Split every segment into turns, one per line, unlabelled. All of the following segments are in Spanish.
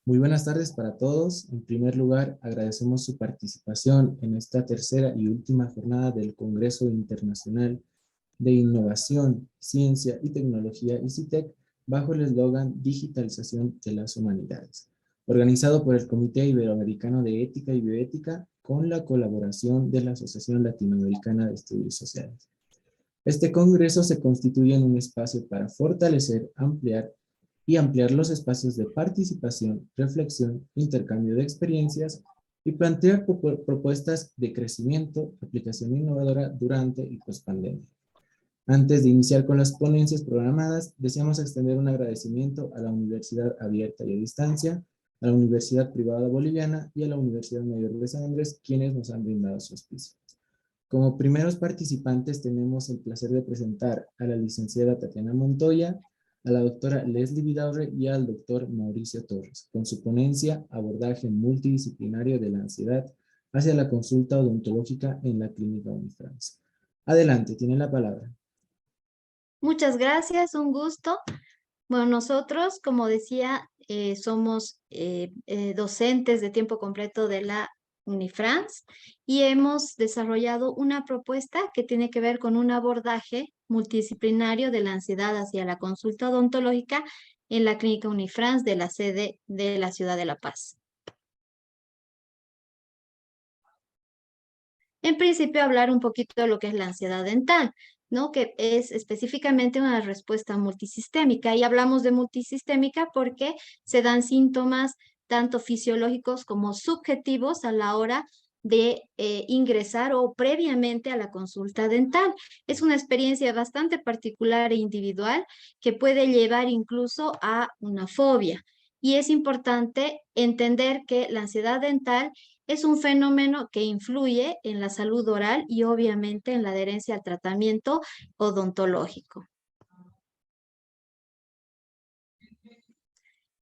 Muy buenas tardes para todos. En primer lugar, agradecemos su participación en esta tercera y última jornada del Congreso Internacional de Innovación, Ciencia y Tecnología ICITEC bajo el eslogan Digitalización de las Humanidades, organizado por el Comité Iberoamericano de Ética y Bioética con la colaboración de la Asociación Latinoamericana de Estudios Sociales. Este congreso se constituye en un espacio para fortalecer, ampliar los espacios de participación, reflexión, intercambio de experiencias y plantear propuestas de crecimiento, aplicación innovadora durante y post-pandemia. Antes de iniciar con las ponencias programadas, deseamos extender un agradecimiento a la Universidad Abierta y a Distancia, a la Universidad Privada Boliviana y a la Universidad Mayor de San Andrés, quienes nos han brindado su auspicio. Como primeros participantes tenemos el placer de presentar a la licenciada Tatiana Montoya, a la doctora Leslie Vidaurre y al doctor Mauricio Torres, con su ponencia Abordaje multidisciplinario de la ansiedad hacia la consulta odontológica en la Clínica Unifrance. Adelante, tiene la palabra.
Muchas gracias, un gusto. Bueno, nosotros, como decía, somos docentes de tiempo completo de la Unifrance y hemos desarrollado una propuesta que tiene que ver con un abordaje multidisciplinario de la ansiedad hacia la consulta odontológica en la Clínica Unifrance de la sede de la ciudad de La Paz. En principio, hablar un poquito de lo que es la ansiedad dental, ¿no? Que es específicamente una respuesta multisistémica. Y hablamos de multisistémica porque se dan síntomas tanto fisiológicos como subjetivos a la hora de ingresar o previamente a la consulta dental. Es una experiencia bastante particular e individual que puede llevar incluso a una fobia. Y es importante entender que la ansiedad dental es un fenómeno que influye en la salud oral y obviamente en la adherencia al tratamiento odontológico.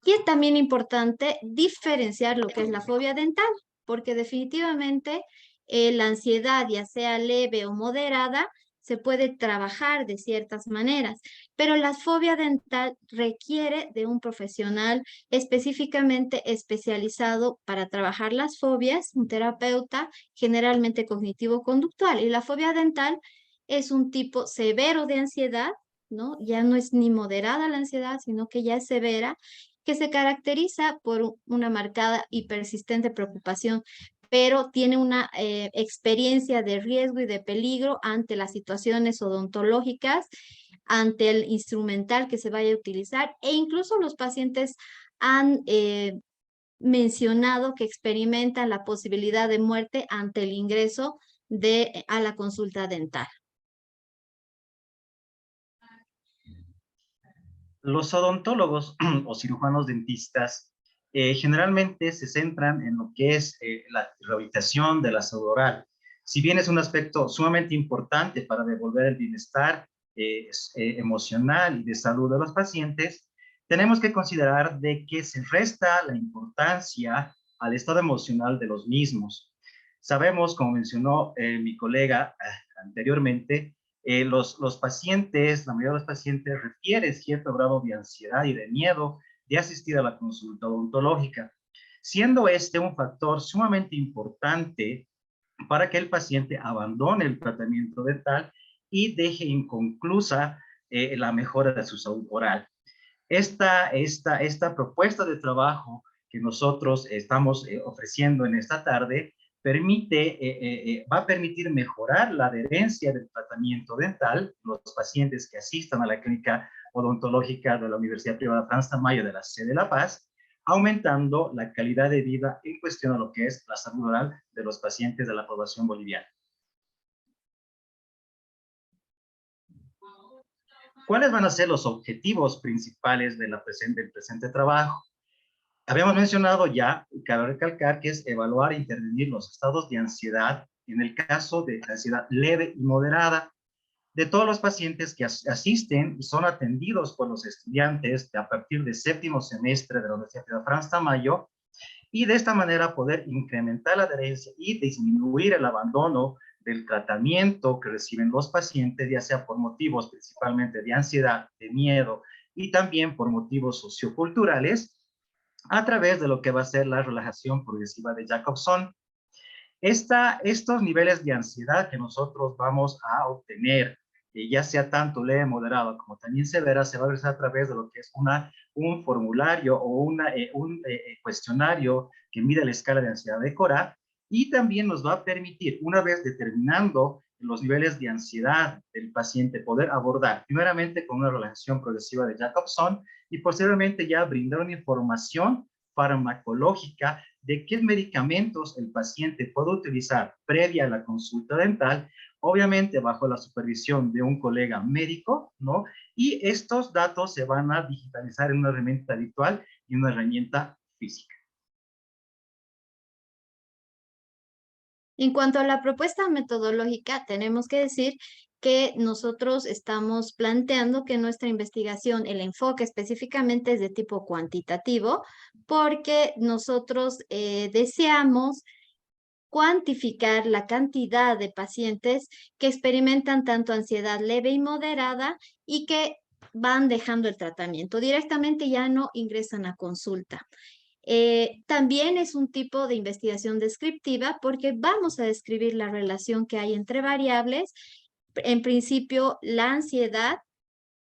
Y es también importante diferenciar lo que es la fobia dental, porque definitivamente la ansiedad, ya sea leve o moderada, se puede trabajar de ciertas maneras, pero la fobia dental requiere de un profesional específicamente especializado para trabajar las fobias, un terapeuta generalmente cognitivo-conductual. Y la fobia dental es un tipo severo de ansiedad, ¿no? Ya no es ni moderada la ansiedad, sino que ya es severa, que se caracteriza por una marcada y persistente preocupación, pero tiene una experiencia de riesgo y de peligro ante las situaciones odontológicas, ante el instrumental que se vaya a utilizar, e incluso los pacientes han mencionado que experimentan la posibilidad de muerte ante el ingreso a la consulta dental.
Los odontólogos o cirujanos dentistas generalmente se centran en lo que es la rehabilitación de la salud oral. Si bien es un aspecto sumamente importante para devolver el bienestar emocional y de salud de los pacientes, tenemos que considerar de que se resta la importancia al estado emocional de los mismos. Sabemos, como mencionó mi colega anteriormente, los pacientes, la mayoría de los pacientes refiere cierto grado de ansiedad y de miedo de asistir a la consulta odontológica, siendo este un factor sumamente importante para que el paciente abandone el tratamiento dental y deje inconclusa la mejora de su salud oral. Esta propuesta de trabajo que nosotros estamos ofreciendo en esta tarde va a permitir mejorar la adherencia del tratamiento dental. Los pacientes que asistan a la clínica odontológica de la Universidad Privada Franz Tamayo de la sede de La Paz, aumentando la calidad de vida en cuestión a lo que es la salud oral de los pacientes de la población boliviana. ¿Cuáles van a ser los objetivos principales del presente trabajo? Habíamos mencionado ya, cabe recalcar, que es evaluar e intervenir los estados de ansiedad en el caso de ansiedad leve y moderada de todos los pacientes que asisten y son atendidos por los estudiantes a partir del séptimo semestre de la Universidad de Franz Tamayo, y de esta manera poder incrementar la adherencia y disminuir el abandono del tratamiento que reciben los pacientes, ya sea por motivos principalmente de ansiedad, de miedo y también por motivos socioculturales, a través de lo que va a ser la relajación progresiva de Jacobson. Estos niveles de ansiedad que nosotros vamos a obtener, ya sea tanto leve, moderado como también severa, se va a realizar a través de lo que es un formulario o un cuestionario que mide la escala de ansiedad de Cora, y también nos va a permitir, una vez determinando los niveles de ansiedad del paciente, poder abordar primeramente con una relajación progresiva de Jacobson y posteriormente ya brindar una información farmacológica de qué medicamentos el paciente puede utilizar previa a la consulta dental, obviamente bajo la supervisión de un colega médico, ¿no? Y estos datos se van a digitalizar en una herramienta virtual y una herramienta física.
En cuanto a la propuesta metodológica, tenemos que decir que nosotros estamos planteando que nuestra investigación, el enfoque específicamente es de tipo cuantitativo, porque nosotros deseamos cuantificar la cantidad de pacientes que experimentan tanto ansiedad leve y moderada y que van dejando el tratamiento. Directamente ya no ingresan a consulta. También es un tipo de investigación descriptiva porque vamos a describir la relación que hay entre variables. En principio, la ansiedad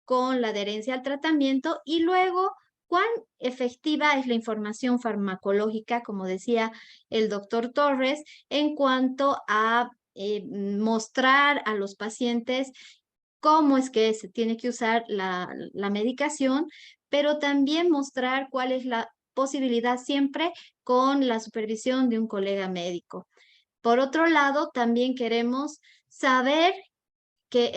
con la adherencia al tratamiento y luego cuán efectiva es la información farmacológica, como decía el doctor Torres, en cuanto a mostrar a los pacientes cómo es que se tiene que usar la medicación, pero también mostrar cuál es la posibilidad siempre con la supervisión de un colega médico. Por otro lado, también queremos saber que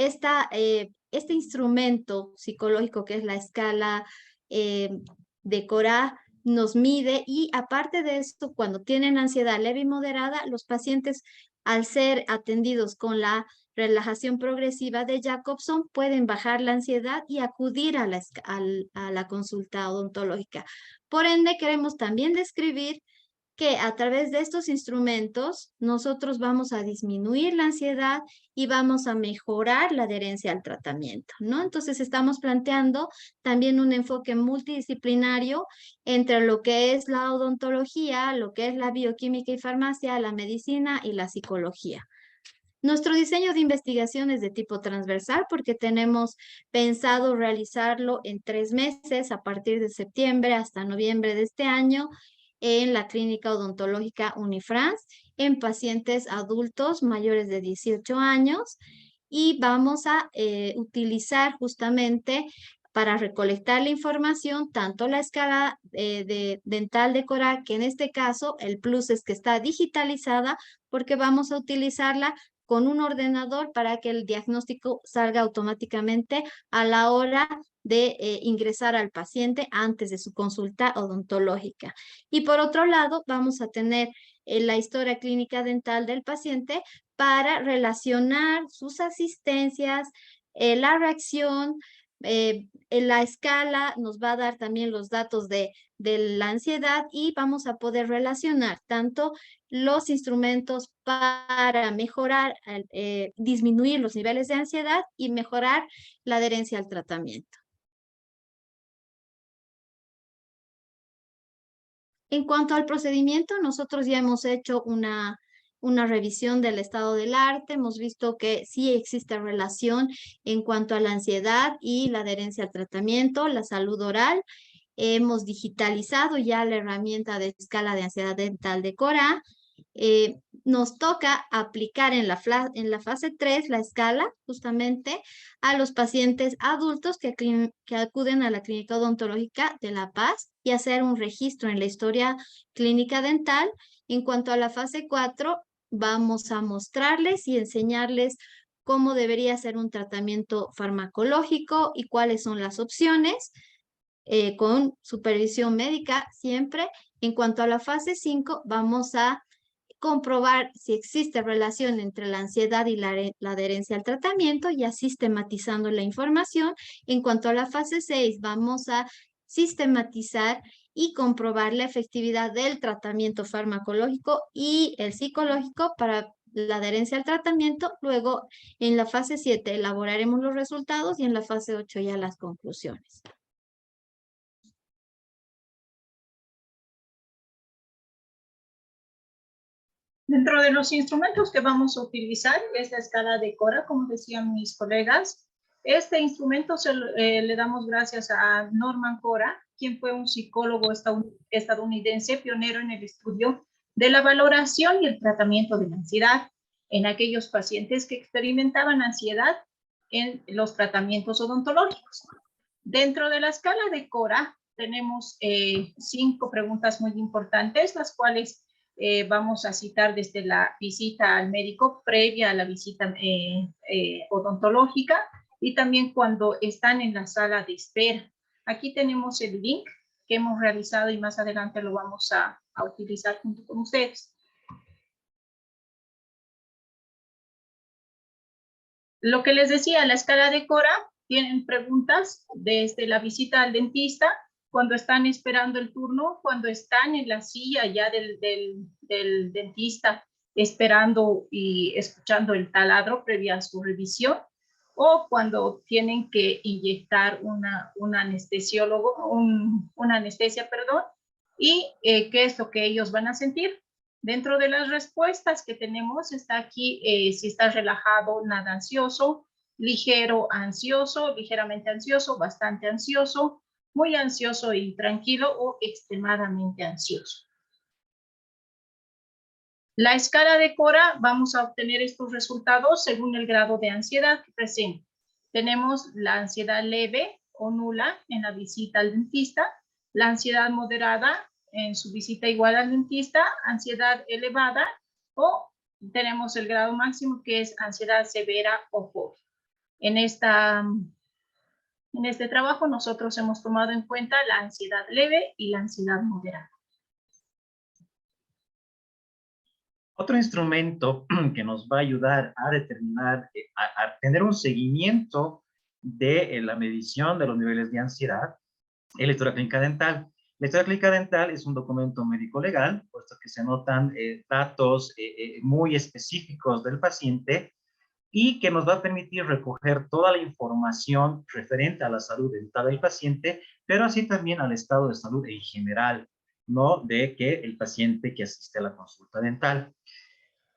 este instrumento psicológico que es la escala de Cora nos mide y aparte de esto, cuando tienen ansiedad leve y moderada, los pacientes al ser atendidos con la relajación progresiva de Jacobson pueden bajar la ansiedad y acudir a la consulta odontológica. Por ende, queremos también describir que a través de estos instrumentos nosotros vamos a disminuir la ansiedad y vamos a mejorar la adherencia al tratamiento, ¿no? Entonces estamos planteando también un enfoque multidisciplinario entre lo que es la odontología, lo que es la bioquímica y farmacia, la medicina y la psicología. Nuestro diseño de investigación es de tipo transversal porque tenemos pensado realizarlo en 3 meses a partir de septiembre hasta noviembre de este año en la Clínica Odontológica Unifrance en pacientes adultos mayores de 18 años y vamos a utilizar justamente para recolectar la información, tanto la escala dental de Cora, que en este caso el plus es que está digitalizada porque vamos a utilizarla con un ordenador para que el diagnóstico salga automáticamente a la hora de ingresar al paciente antes de su consulta odontológica. Y por otro lado, vamos a tener la historia clínica dental del paciente para relacionar sus asistencias, la reacción, en la escala nos va a dar también los datos de la ansiedad y vamos a poder relacionar tanto los instrumentos para mejorar, disminuir los niveles de ansiedad y mejorar la adherencia al tratamiento. En cuanto al procedimiento, nosotros ya hemos hecho una revisión del estado del arte, hemos visto que sí existe relación en cuanto a la ansiedad y la adherencia al tratamiento, la salud oral. Hemos digitalizado ya la herramienta de escala de ansiedad dental de Cora. Nos toca aplicar en la fase 3 la escala justamente a los pacientes adultos que acuden a la Clínica Odontológica de La Paz y hacer un registro en la historia clínica dental. En cuanto a la fase 4, vamos a mostrarles y enseñarles cómo debería ser un tratamiento farmacológico y cuáles son las opciones. Con supervisión médica siempre. En cuanto a la fase 5, vamos a comprobar si existe relación entre la ansiedad y la adherencia al tratamiento, ya sistematizando la información. En cuanto a la fase 6, vamos a sistematizar y comprobar la efectividad del tratamiento farmacológico y el psicológico para la adherencia al tratamiento. Luego, en la fase 7, elaboraremos los resultados y en la fase 8 ya las conclusiones.
Dentro de los instrumentos que vamos a utilizar es la escala de Cora, como decían mis colegas. Este instrumento le damos gracias a Norman Cora, quien fue un psicólogo estadounidense pionero en el estudio de la valoración y el tratamiento de la ansiedad en aquellos pacientes que experimentaban ansiedad en los tratamientos odontológicos. Dentro de la escala de Cora tenemos 5 preguntas muy importantes, las cuales vamos a citar desde la visita al médico previa a la visita odontológica y también cuando están en la sala de espera. Aquí tenemos el link que hemos realizado y más adelante lo vamos a utilizar junto con ustedes. Lo que les decía, la escala de Cora tienen preguntas desde la visita al dentista, cuando están esperando el turno, cuando están en la silla ya del dentista esperando y escuchando el taladro previa a su revisión, o cuando tienen que inyectar una anestesia, y qué es lo que ellos van a sentir. Dentro de las respuestas que tenemos está aquí si está relajado, nada ansioso, ligero ansioso, ligeramente ansioso, bastante ansioso, muy ansioso y tranquilo o extremadamente ansioso. La escala de Cora, vamos a obtener estos resultados según el grado de ansiedad que presenta. Tenemos la ansiedad leve o nula en la visita al dentista, la ansiedad moderada en su visita igual al dentista, ansiedad elevada o tenemos el grado máximo que es ansiedad severa o fobia. En este trabajo nosotros hemos tomado en cuenta la ansiedad leve y la ansiedad moderada.
Otro instrumento que nos va a ayudar a determinar, a tener un seguimiento de la medición de los niveles de ansiedad, es la historia clínica dental. La historia clínica dental es un documento médico-legal, puesto que se anotan datos muy específicos del paciente y que nos va a permitir recoger toda la información referente a la salud dental del paciente, pero así también al estado de salud en general, ¿no? De que el paciente que asiste a la consulta dental.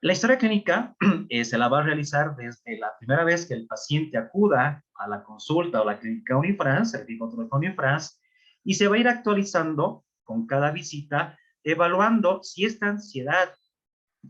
La historia clínica se la va a realizar desde la primera vez que el paciente acuda a la consulta o la clínica Unifrance, el Servicio Unifrance, y se va a ir actualizando con cada visita, evaluando si esta ansiedad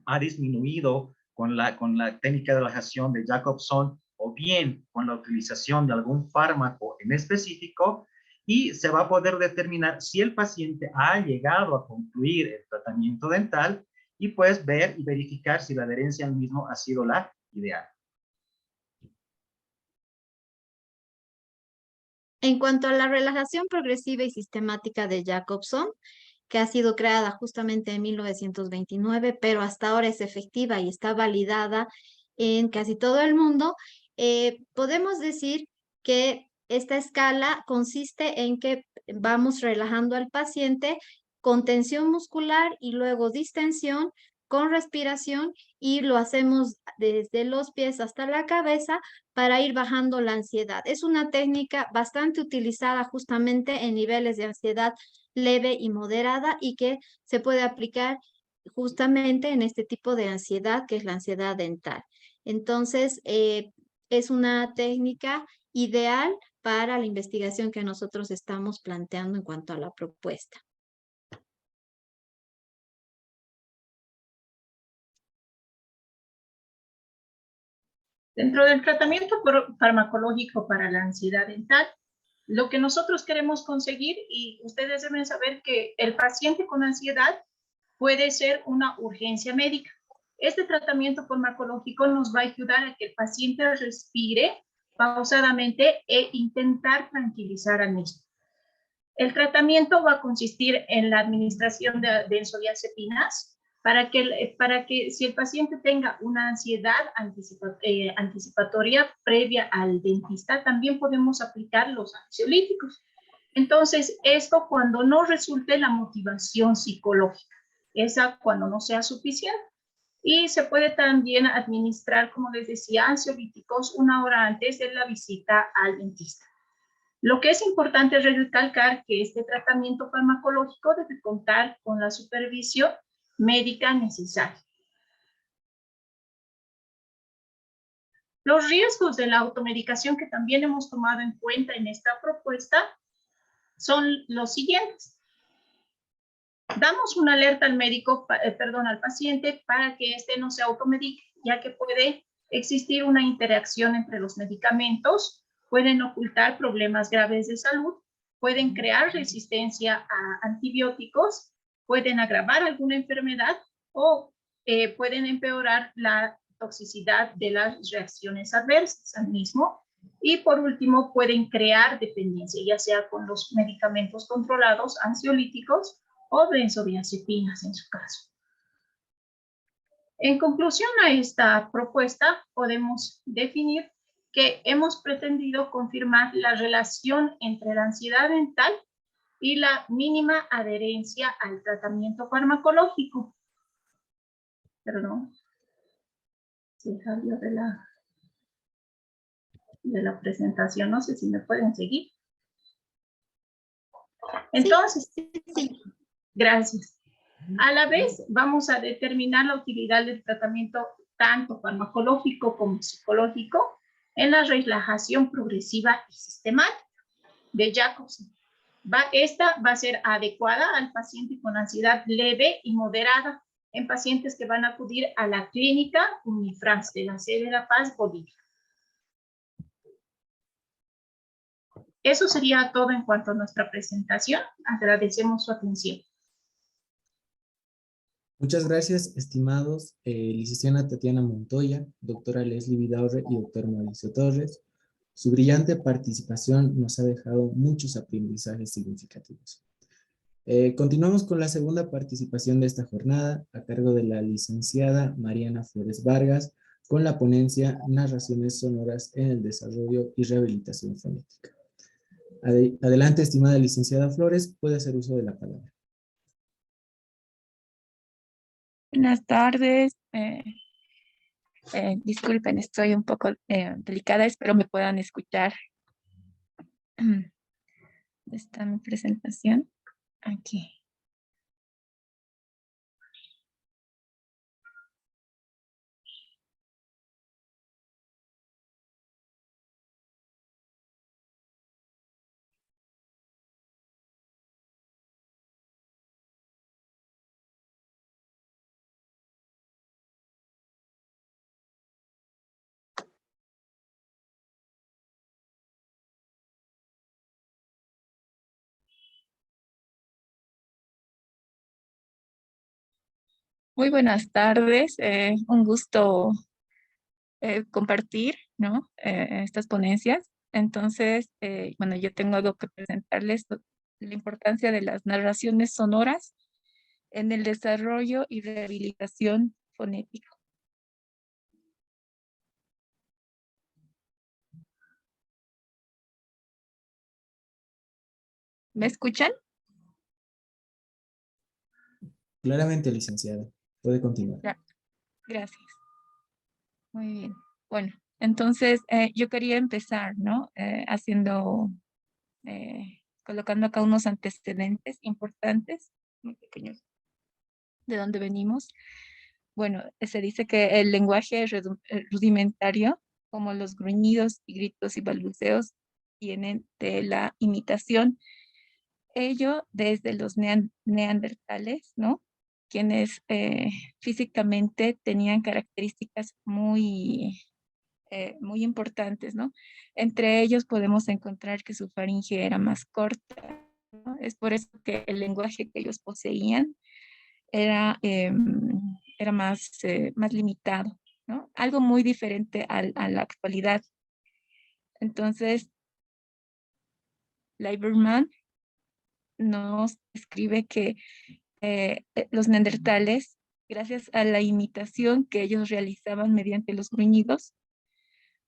ha disminuido con la técnica de relajación de Jacobson o bien con la utilización de algún fármaco en específico, y se va a poder determinar si el paciente ha llegado a concluir el tratamiento dental y pues ver y verificar si la adherencia al mismo ha sido la ideal.
En cuanto a la relajación progresiva y sistemática de Jacobson, que ha sido creada justamente en 1929, pero hasta ahora es efectiva y está validada en casi todo el mundo, podemos decir que esta escala consiste en que vamos relajando al paciente con tensión muscular y luego distensión, con respiración, y lo hacemos desde los pies hasta la cabeza para ir bajando la ansiedad. Es una técnica bastante utilizada justamente en niveles de ansiedad leve y moderada y que se puede aplicar justamente en este tipo de ansiedad que es la ansiedad dental. Entonces, es una técnica ideal para la investigación que nosotros estamos planteando en cuanto a la propuesta.
Dentro del tratamiento farmacológico para la ansiedad dental, lo que nosotros queremos conseguir, y ustedes deben saber que el paciente con ansiedad puede ser una urgencia médica. Este tratamiento farmacológico nos va a ayudar a que el paciente respire pausadamente e intentar tranquilizar al mismo. El tratamiento va a consistir en la administración de benzodiazepinas para que si el paciente tenga una ansiedad anticipatoria previa al dentista, también podemos aplicar los ansiolíticos. Entonces, esto cuando no resulte la motivación psicológica, esa cuando no sea suficiente. Y se puede también administrar, como les decía, ansiolíticos 1 hora antes de la visita al dentista. Lo que es importante es recalcar que este tratamiento farmacológico debe contar con la supervisión médica necesaria. Los riesgos de la automedicación que también hemos tomado en cuenta en esta propuesta son los siguientes. Damos una alerta al médico, al paciente para que éste no se automedique, ya que puede existir una interacción entre los medicamentos, pueden ocultar problemas graves de salud, pueden crear resistencia a antibióticos, pueden agravar alguna enfermedad o pueden empeorar la toxicidad de las reacciones adversas al mismo. Y por último, pueden crear dependencia, ya sea con los medicamentos controlados, ansiolíticos o benzodiazepinas en su caso. En conclusión a esta propuesta, podemos definir que hemos pretendido confirmar la relación entre la ansiedad dental y la mínima adherencia al tratamiento farmacológico. Perdón. Se salió de la presentación. No sé si me pueden seguir. Entonces,
sí.
Gracias. A la vez, vamos a determinar la utilidad del tratamiento tanto farmacológico como psicológico en la relajación progresiva y sistemática de Jacobson. Esta va a ser adecuada al paciente con ansiedad leve y moderada en pacientes que van a acudir a la clínica Unifrance de la sede de La Paz, Bolivia. Eso sería todo en cuanto a nuestra presentación. Agradecemos su atención.
Muchas gracias, estimados licenciada Tatiana Montoya, doctora Leslie Vidaurre y doctor Mauricio Torres. Su brillante participación nos ha dejado muchos aprendizajes significativos. Continuamos con la segunda participación de esta jornada a cargo de la licenciada Mariana Flores Vargas con la ponencia Narraciones sonoras en el desarrollo y rehabilitación fonética. Adelante, estimada licenciada Flores, puede hacer uso de la palabra.
Buenas tardes. Disculpen, estoy un poco delicada, espero me puedan escuchar. ¿Dónde está mi presentación? Aquí. Muy buenas tardes, un gusto compartir, ¿no? Estas ponencias. Entonces, bueno, yo tengo algo que presentarles, la importancia de las narraciones sonoras en el desarrollo y rehabilitación fonética. ¿Me escuchan?
Claramente, licenciada. Puede continuar.
Gracias. Muy bien. Bueno, entonces yo quería empezar, ¿no? Colocando acá unos antecedentes importantes, muy pequeños, de dónde venimos. Bueno, se dice que el lenguaje rudimentario, como los gruñidos y gritos y balbuceos, vienen de la imitación. Ello desde los neandertales, ¿no? Quienes físicamente tenían características muy importantes, ¿no? Entre ellos podemos encontrar que su faringe era más corta, ¿no? Es por eso que el lenguaje que ellos poseían era más limitado, ¿no? Algo muy diferente a la actualidad. Entonces, Lieberman nos escribe que los neandertales, gracias a la imitación que ellos realizaban mediante los gruñidos,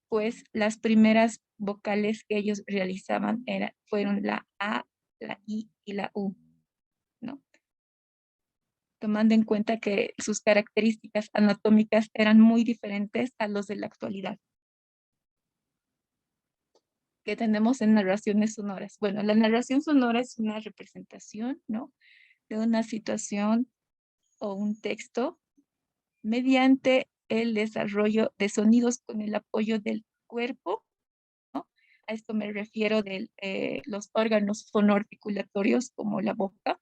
pues las primeras vocales que ellos realizaban fueron la A, la I y la U, ¿no? Tomando en cuenta que sus características anatómicas eran muy diferentes a los de la actualidad. ¿Qué tenemos en narraciones sonoras? Bueno, la narración sonora es una representación, ¿no? De una situación o un texto mediante el desarrollo de sonidos con el apoyo del cuerpo, ¿no? A esto me refiero de los órganos fonoarticulatorios como la boca,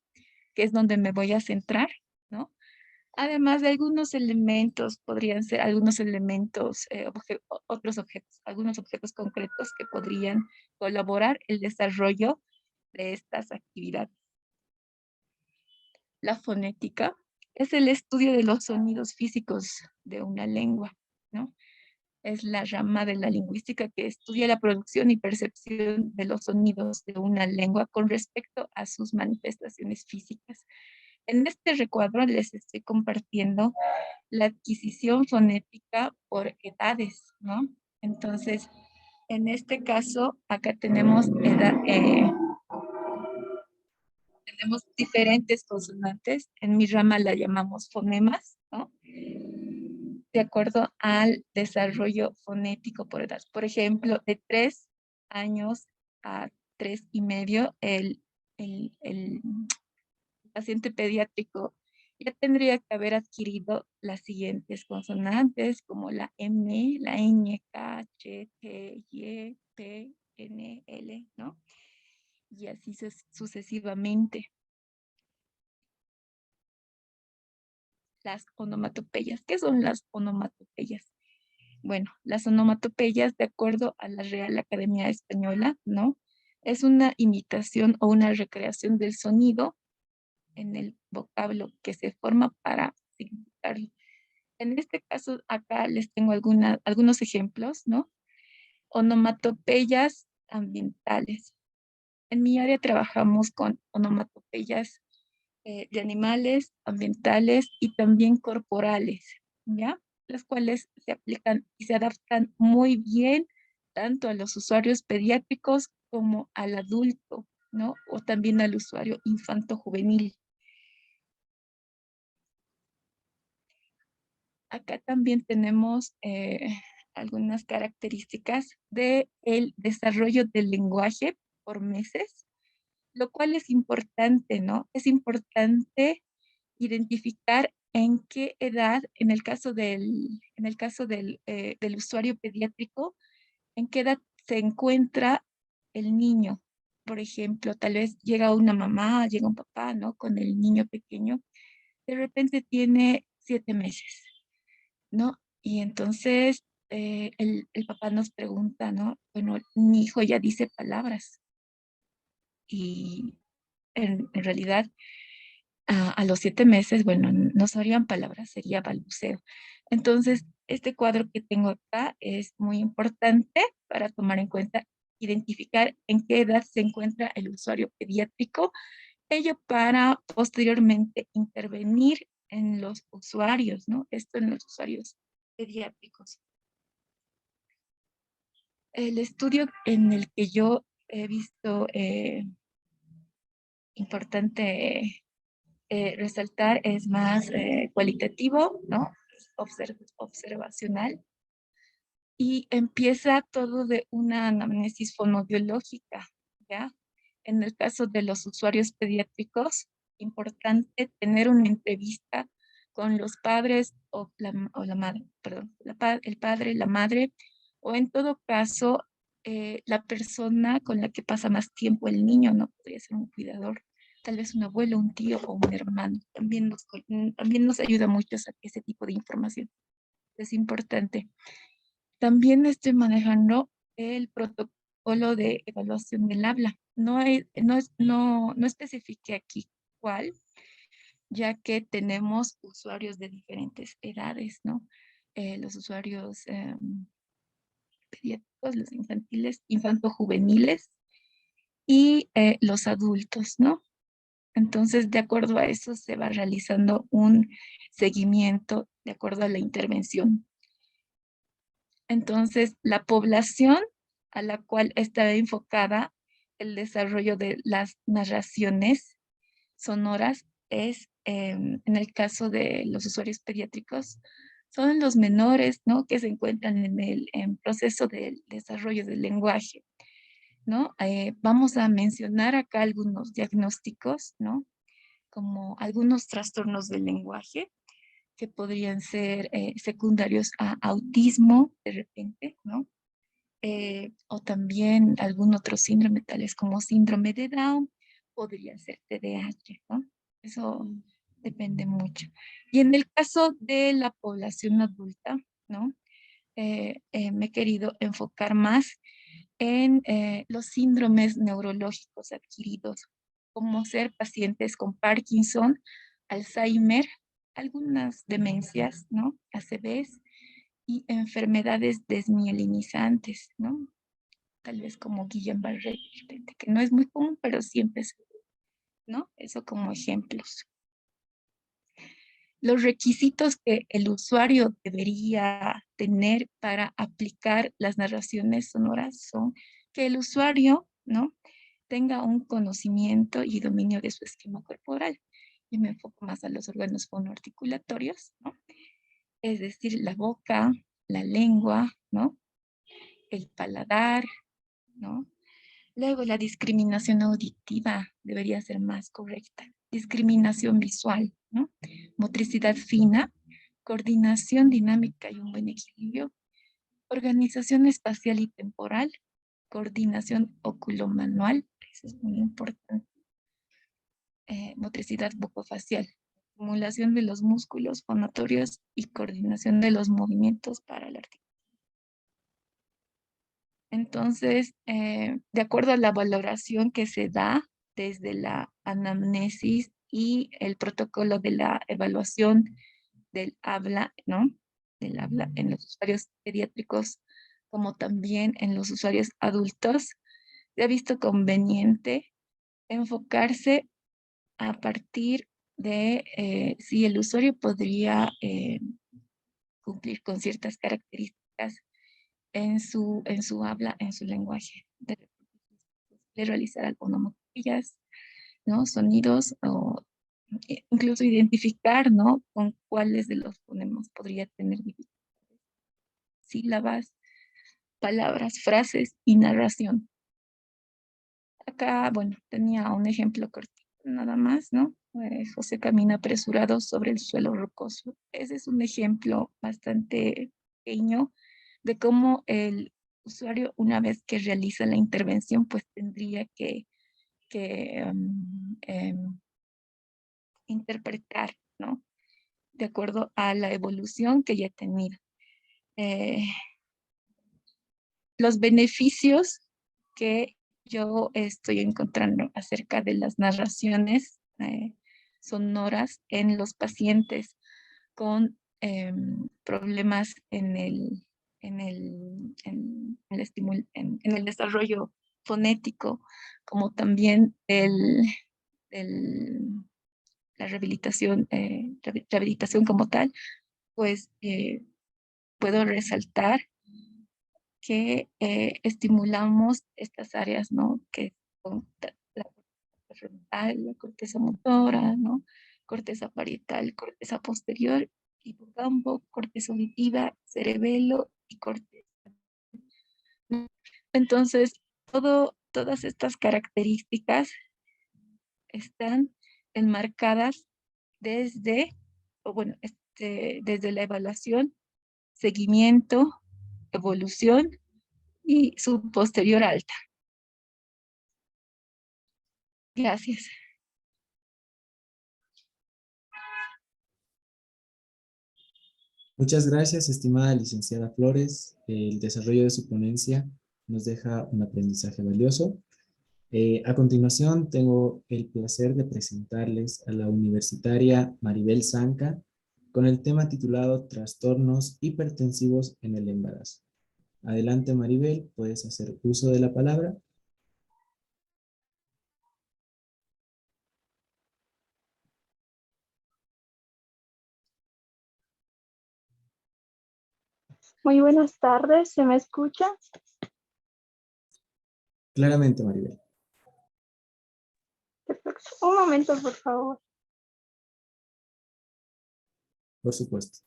que es donde me voy a centrar, ¿no? Además de algunos elementos, podrían ser algunos elementos, otros objetos, algunos objetos concretos que podrían colaborar el desarrollo de estas actividades. La fonética es el estudio de los sonidos físicos de una lengua, ¿no? Es la rama de la lingüística que estudia la producción y percepción de los sonidos de una lengua con respecto a sus manifestaciones físicas. En este recuadro les estoy compartiendo la adquisición fonética por edades, ¿no? Entonces, en este caso, acá tenemos tenemos diferentes consonantes. En mi rama la llamamos fonemas, ¿no? De acuerdo al desarrollo fonético por edad. Por ejemplo, de 3 años a 3 y medio, el paciente pediátrico ya tendría que haber adquirido las siguientes consonantes, como la M, la ñ, K, Ch, T, Y, P, N, L, ¿no? Y así sucesivamente. Las onomatopeyas. ¿Qué son las onomatopeyas? Bueno, las onomatopeyas, de acuerdo a la Real Academia Española, ¿no? Es una imitación o una recreación del sonido en el vocablo que se forma para significarlo. En este caso, acá les tengo algunos ejemplos, ¿no? Onomatopeyas ambientales. En mi área trabajamos con onomatopeyas de animales, ambientales y también corporales, ¿ya? Las cuales se aplican y se adaptan muy bien tanto a los usuarios pediátricos como al adulto, ¿no? O también al usuario infanto-juvenil. Acá también tenemos algunas características del desarrollo del lenguaje por meses, lo cual es importante, ¿no? Es importante identificar en qué edad, del usuario pediátrico, en qué edad se encuentra el niño. Por ejemplo, tal vez llega una mamá, llega un papá, ¿no? Con el niño pequeño, de repente tiene 7 meses, ¿no? Y entonces el papá nos pregunta, ¿no? Bueno, mi hijo ya dice palabras y en realidad a los 7 meses, bueno, no serían palabras, sería balbuceo. Entonces, este cuadro que tengo acá es muy importante para tomar en cuenta, identificar en qué edad se encuentra el usuario pediátrico, ello para posteriormente intervenir en los usuarios, ¿no? Esto en los usuarios pediátricos. El estudio en el que yo he visto importante resaltar es más cualitativo, ¿no? Observacional. Y empieza todo de una anamnesis fonobiológica, ¿ya? En el caso de los usuarios pediátricos, importante tener una entrevista con los padres o la madre, perdón, el padre, la madre, o en todo caso, la persona con la que pasa más tiempo el niño, ¿no? Podría ser un cuidador, tal vez un abuelo, un tío o un hermano. También nos ayuda mucho ese tipo de información. Es importante. También estoy manejando el protocolo de evaluación del habla. No especifique aquí cuál, ya que tenemos usuarios de diferentes edades, ¿no? Los usuarios pediátricos, los infantiles, infanto-juveniles y los adultos, ¿no? Entonces, de acuerdo a eso, se va realizando un seguimiento de acuerdo a la intervención. Entonces, la población a la cual está enfocada el desarrollo de las narraciones sonoras es, en el caso de los usuarios pediátricos, son los menores, ¿no? Que se encuentran en el proceso del desarrollo del lenguaje, ¿no? Vamos a mencionar acá algunos diagnósticos, ¿no? Como algunos trastornos del lenguaje. que podrían ser secundarios a autismo de repente, ¿no? O también algún otro síndrome, tales como síndrome de Down, podría ser TDAH, ¿no? Eso depende mucho. Y en el caso de la población adulta, ¿no? Me he querido enfocar más en los síndromes neurológicos adquiridos, como ser pacientes con Parkinson, Alzheimer, algunas demencias, ¿no? ACVs y enfermedades desmielinizantes, ¿no? Tal vez como Guillain-Barré, que no es muy común, pero siempre es, ¿no? Eso como ejemplos. Los requisitos que el usuario debería tener para aplicar las narraciones sonoras son que el usuario, ¿no? tenga un conocimiento y dominio de su esquema corporal. Y me enfoco más a los órganos fonoarticulatorios, ¿no? Es decir, la boca, la lengua, ¿no? El paladar, ¿no? Luego, la discriminación auditiva debería ser más correcta. Discriminación visual, ¿no? Motricidad fina, coordinación dinámica y un buen equilibrio, organización espacial y temporal, coordinación oculomanual, eso es muy importante, motricidad bucofacial, estimulación de los músculos fonatorios y coordinación de los movimientos para la articulación. Entonces, de acuerdo a la valoración que se da desde la anamnesis y el protocolo de la evaluación del habla, ¿no? Del habla en los usuarios pediátricos como también en los usuarios adultos, se ha visto conveniente enfocarse a partir de si el usuario podría cumplir con ciertas características en su habla, en su lenguaje, de realizar onomatopeyas, ¿no? Sonidos o incluso identificar, ¿no? Con cuáles de los fonemas podría tener dificultades. Sílabas, palabras, frases y narración. Acá, bueno, tenía un ejemplo cortito, nada más, ¿no? José camina apresurado sobre el suelo rocoso. Ese es un ejemplo bastante pequeño de cómo el usuario, una vez que realiza la intervención, pues tendría que interpretar, ¿no? De acuerdo a la evolución que ya ha tenido. Eh, los beneficios que yo estoy encontrando acerca de las narraciones sonoras en los pacientes con problemas en el desarrollo fonético, como también el- la rehabilitación, rehabilitación como tal, pues puedo resaltar que estimulamos estas áreas, ¿no? Que son la corteza frontal, la corteza motora, ¿no? Corteza parietal, corteza posterior, hipocampo, corteza auditiva, cerebelo y corteza. Entonces, todas estas características están enmarcadas desde, o bueno, desde la evaluación, seguimiento, evolución y su posterior alta. Gracias.
Muchas gracias, estimada licenciada Flores. El desarrollo de su ponencia nos deja un aprendizaje valioso. A continuación, tengo el placer de presentarles a la universitaria Maribel Zanca con el tema titulado Trastornos hipertensivos en el embarazo. Adelante, Maribel, puedes hacer uso de la palabra.
Muy buenas tardes, ¿se me escucha?
Claramente, Maribel.
Perfecto. Un momento, por favor.
Por supuesto.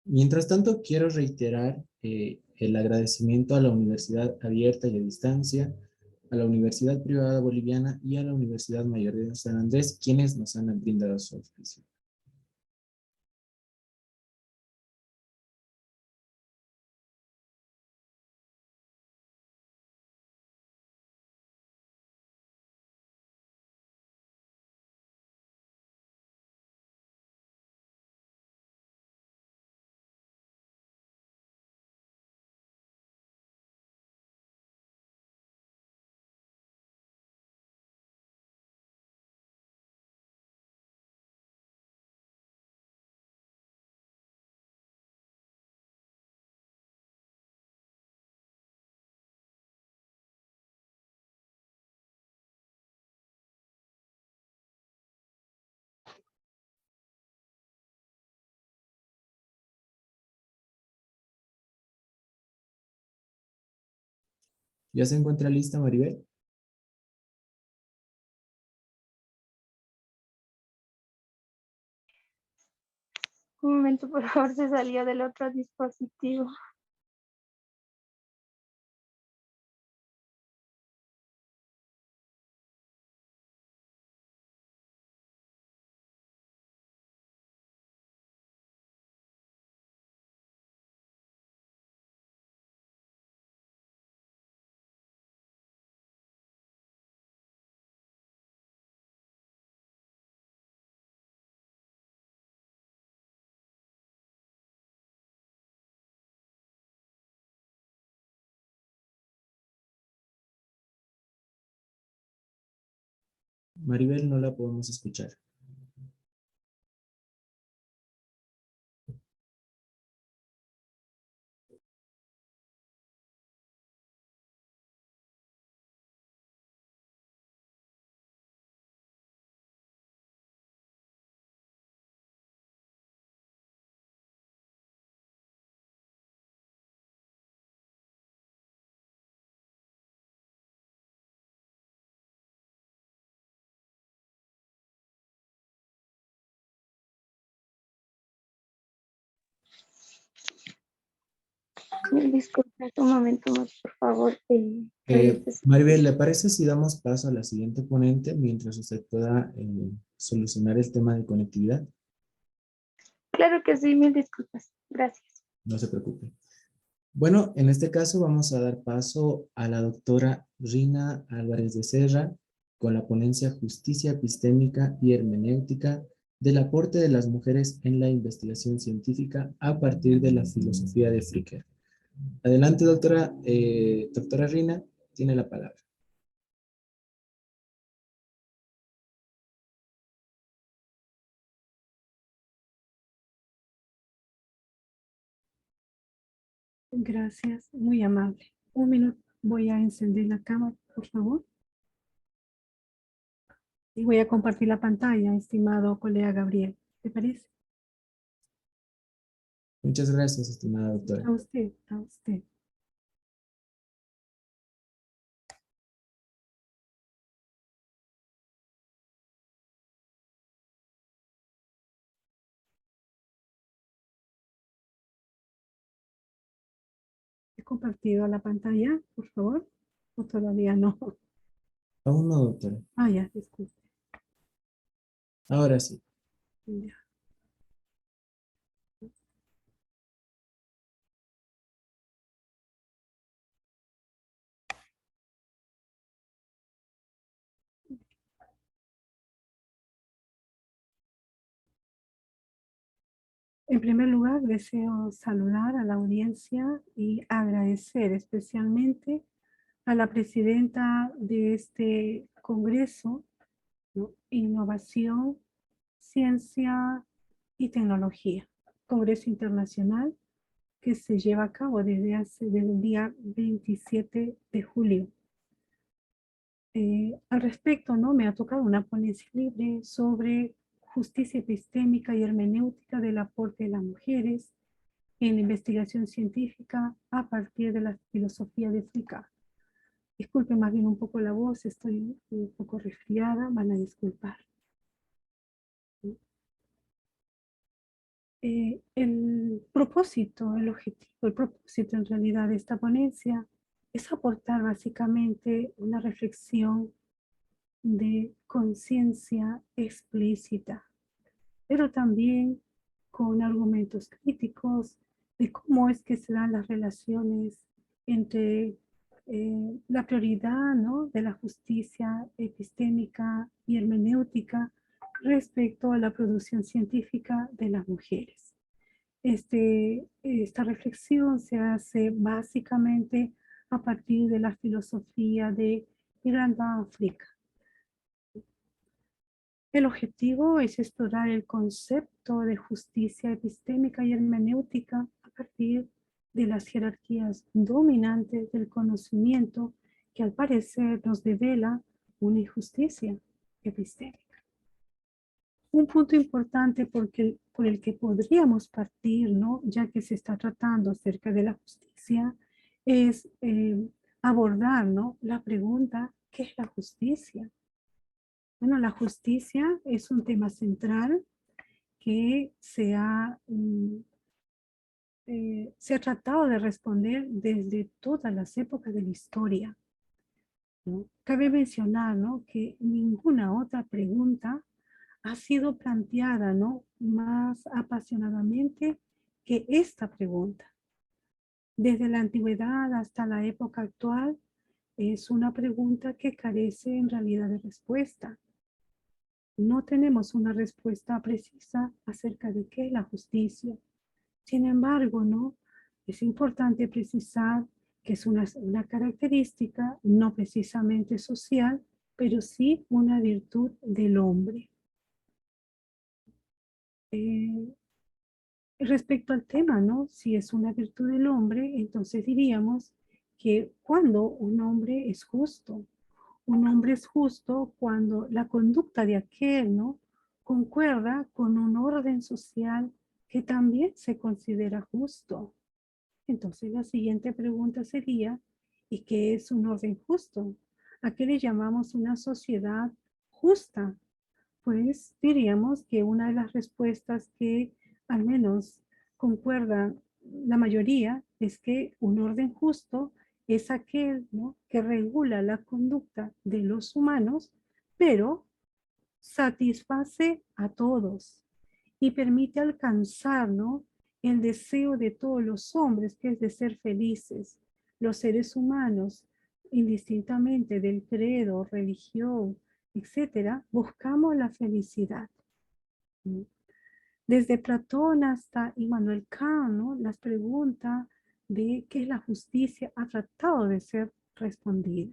Mientras tanto, quiero reiterar el agradecimiento a la Universidad Abierta y a Distancia, a la Universidad Privada Boliviana y a la Universidad Mayor de San Andrés, quienes nos han brindado su auspicio. ¿Ya se encuentra lista, Maribel?
Un momento, por favor, se salió del otro dispositivo.
Maribel, no la podemos escuchar.
Disculpe, un momento más, por favor.
Maribel, ¿le parece si damos paso a la siguiente ponente mientras usted pueda solucionar el tema de conectividad?
Claro que sí, mil disculpas. Gracias.
No se preocupe. Bueno, en este caso vamos a dar paso a la doctora Rina Álvarez de Serra con la ponencia Justicia Epistémica y Hermenéutica del aporte de las mujeres en la investigación científica a partir de la filosofía de Fricker. Adelante, doctora, doctora Rina, tiene la palabra.
Gracias, muy amable. Un minuto, voy a encender la cámara, por favor. Y voy a compartir la pantalla, estimado colega Gabriel. ¿Te parece?
Muchas gracias, estimada doctora.
A usted, a usted. ¿He compartido la pantalla, por favor? ¿O todavía no?
Aún no, doctora.
Ah, ya, disculpe.
Ahora sí.
Ya. En primer lugar, deseo saludar a la audiencia y agradecer especialmente a la presidenta de este congreso, ¿no? Innovación, Ciencia y Tecnología, Congreso Internacional que se lleva a cabo desde el día 27 de julio. Al respecto, ¿no? Me ha tocado una ponencia libre sobre justicia epistémica y hermenéutica del aporte de las mujeres en la investigación científica a partir de la filosofía de Fricker. Disculpen más bien un poco la voz, estoy un poco resfriada, van a disculpar. El propósito, el objetivo, el propósito en realidad de esta ponencia es aportar básicamente una reflexión de conciencia explícita, pero también con argumentos críticos de cómo es que se dan las relaciones entre la prioridad, ¿no?, de la justicia epistémica y hermenéutica respecto a la producción científica de las mujeres. Esta reflexión se hace básicamente a partir de la filosofía de Miranda Africa. El objetivo es explorar el concepto de justicia epistémica y hermenéutica a partir de las jerarquías dominantes del conocimiento que al parecer nos devela una injusticia epistémica. Un punto importante por el que podríamos partir, ¿no?, ya que se está tratando acerca de la justicia, es abordar, ¿no?, la pregunta, ¿qué es la justicia? Bueno, la justicia es un tema central que se ha tratado de responder desde todas las épocas de la historia, ¿no? Cabe mencionar, ¿no?, que ninguna otra pregunta ha sido planteada, ¿no?, más apasionadamente que esta pregunta. Desde la antigüedad hasta la época actual, es una pregunta que carece en realidad de respuesta. No tenemos una respuesta precisa acerca de qué es la justicia. Sin embargo, ¿no?, es importante precisar que es una característica no precisamente social, pero sí una virtud del hombre. Respecto al tema, ¿no?, si es una virtud del hombre, entonces diríamos que cuando un hombre es justo cuando la conducta de aquel, ¿no?, concuerda con un orden social que también se considera justo. Entonces la siguiente pregunta sería, ¿y qué es un orden justo? ¿A qué le llamamos una sociedad justa? Pues diríamos que una de las respuestas que al menos concuerdan la mayoría es que un orden justo es aquel, ¿no?, que regula la conducta de los humanos, pero satisface a todos y permite alcanzar, ¿no?, el deseo de todos los hombres, que es de ser felices. Los seres humanos, indistintamente del credo, religión, etcétera, buscamos la felicidad. Desde Platón hasta Immanuel Kant, ¿no?, las preguntas de qué es la justicia ha tratado de ser respondida.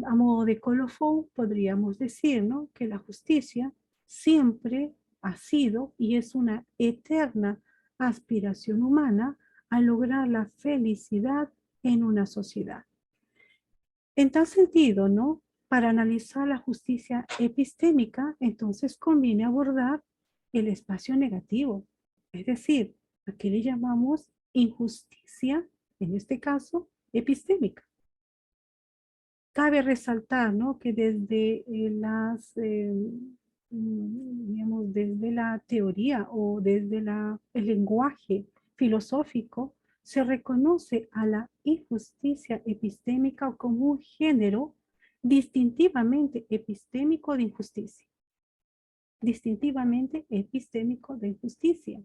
A modo de colofón, podríamos decir, ¿no?, que la justicia siempre ha sido y es una eterna aspiración humana a lograr la felicidad en una sociedad. En tal sentido, ¿no?, para analizar la justicia epistémica, entonces conviene abordar el espacio negativo, es decir, a qué le llamamos injusticia, en este caso, epistémica. Cabe resaltar, ¿no?, que desde digamos, desde la teoría o desde el lenguaje filosófico, se reconoce a la injusticia epistémica como un género distintivamente epistémico de injusticia. Distintivamente epistémico de injusticia.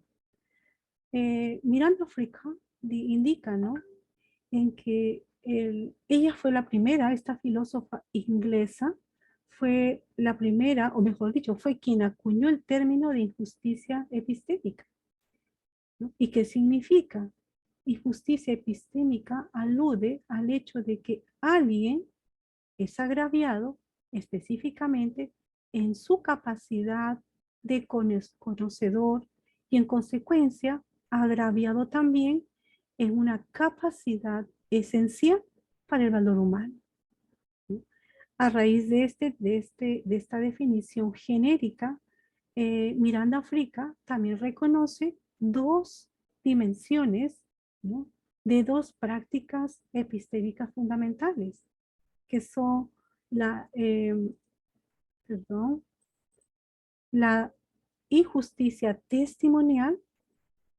Miranda Africa indica, ¿no?, en que ella fue la primera, esta filósofa inglesa, fue la primera, o mejor dicho, fue quien acuñó el término de injusticia epistémica, ¿no? ¿Y qué significa? Injusticia epistémica alude al hecho de que alguien es agraviado específicamente en su capacidad de conocedor y en consecuencia agraviado también en una capacidad esencial para el valor humano. A raíz de esta definición genérica, Miranda Africa también reconoce dos dimensiones, ¿no?, de dos prácticas epistémicas fundamentales, que son la injusticia testimonial,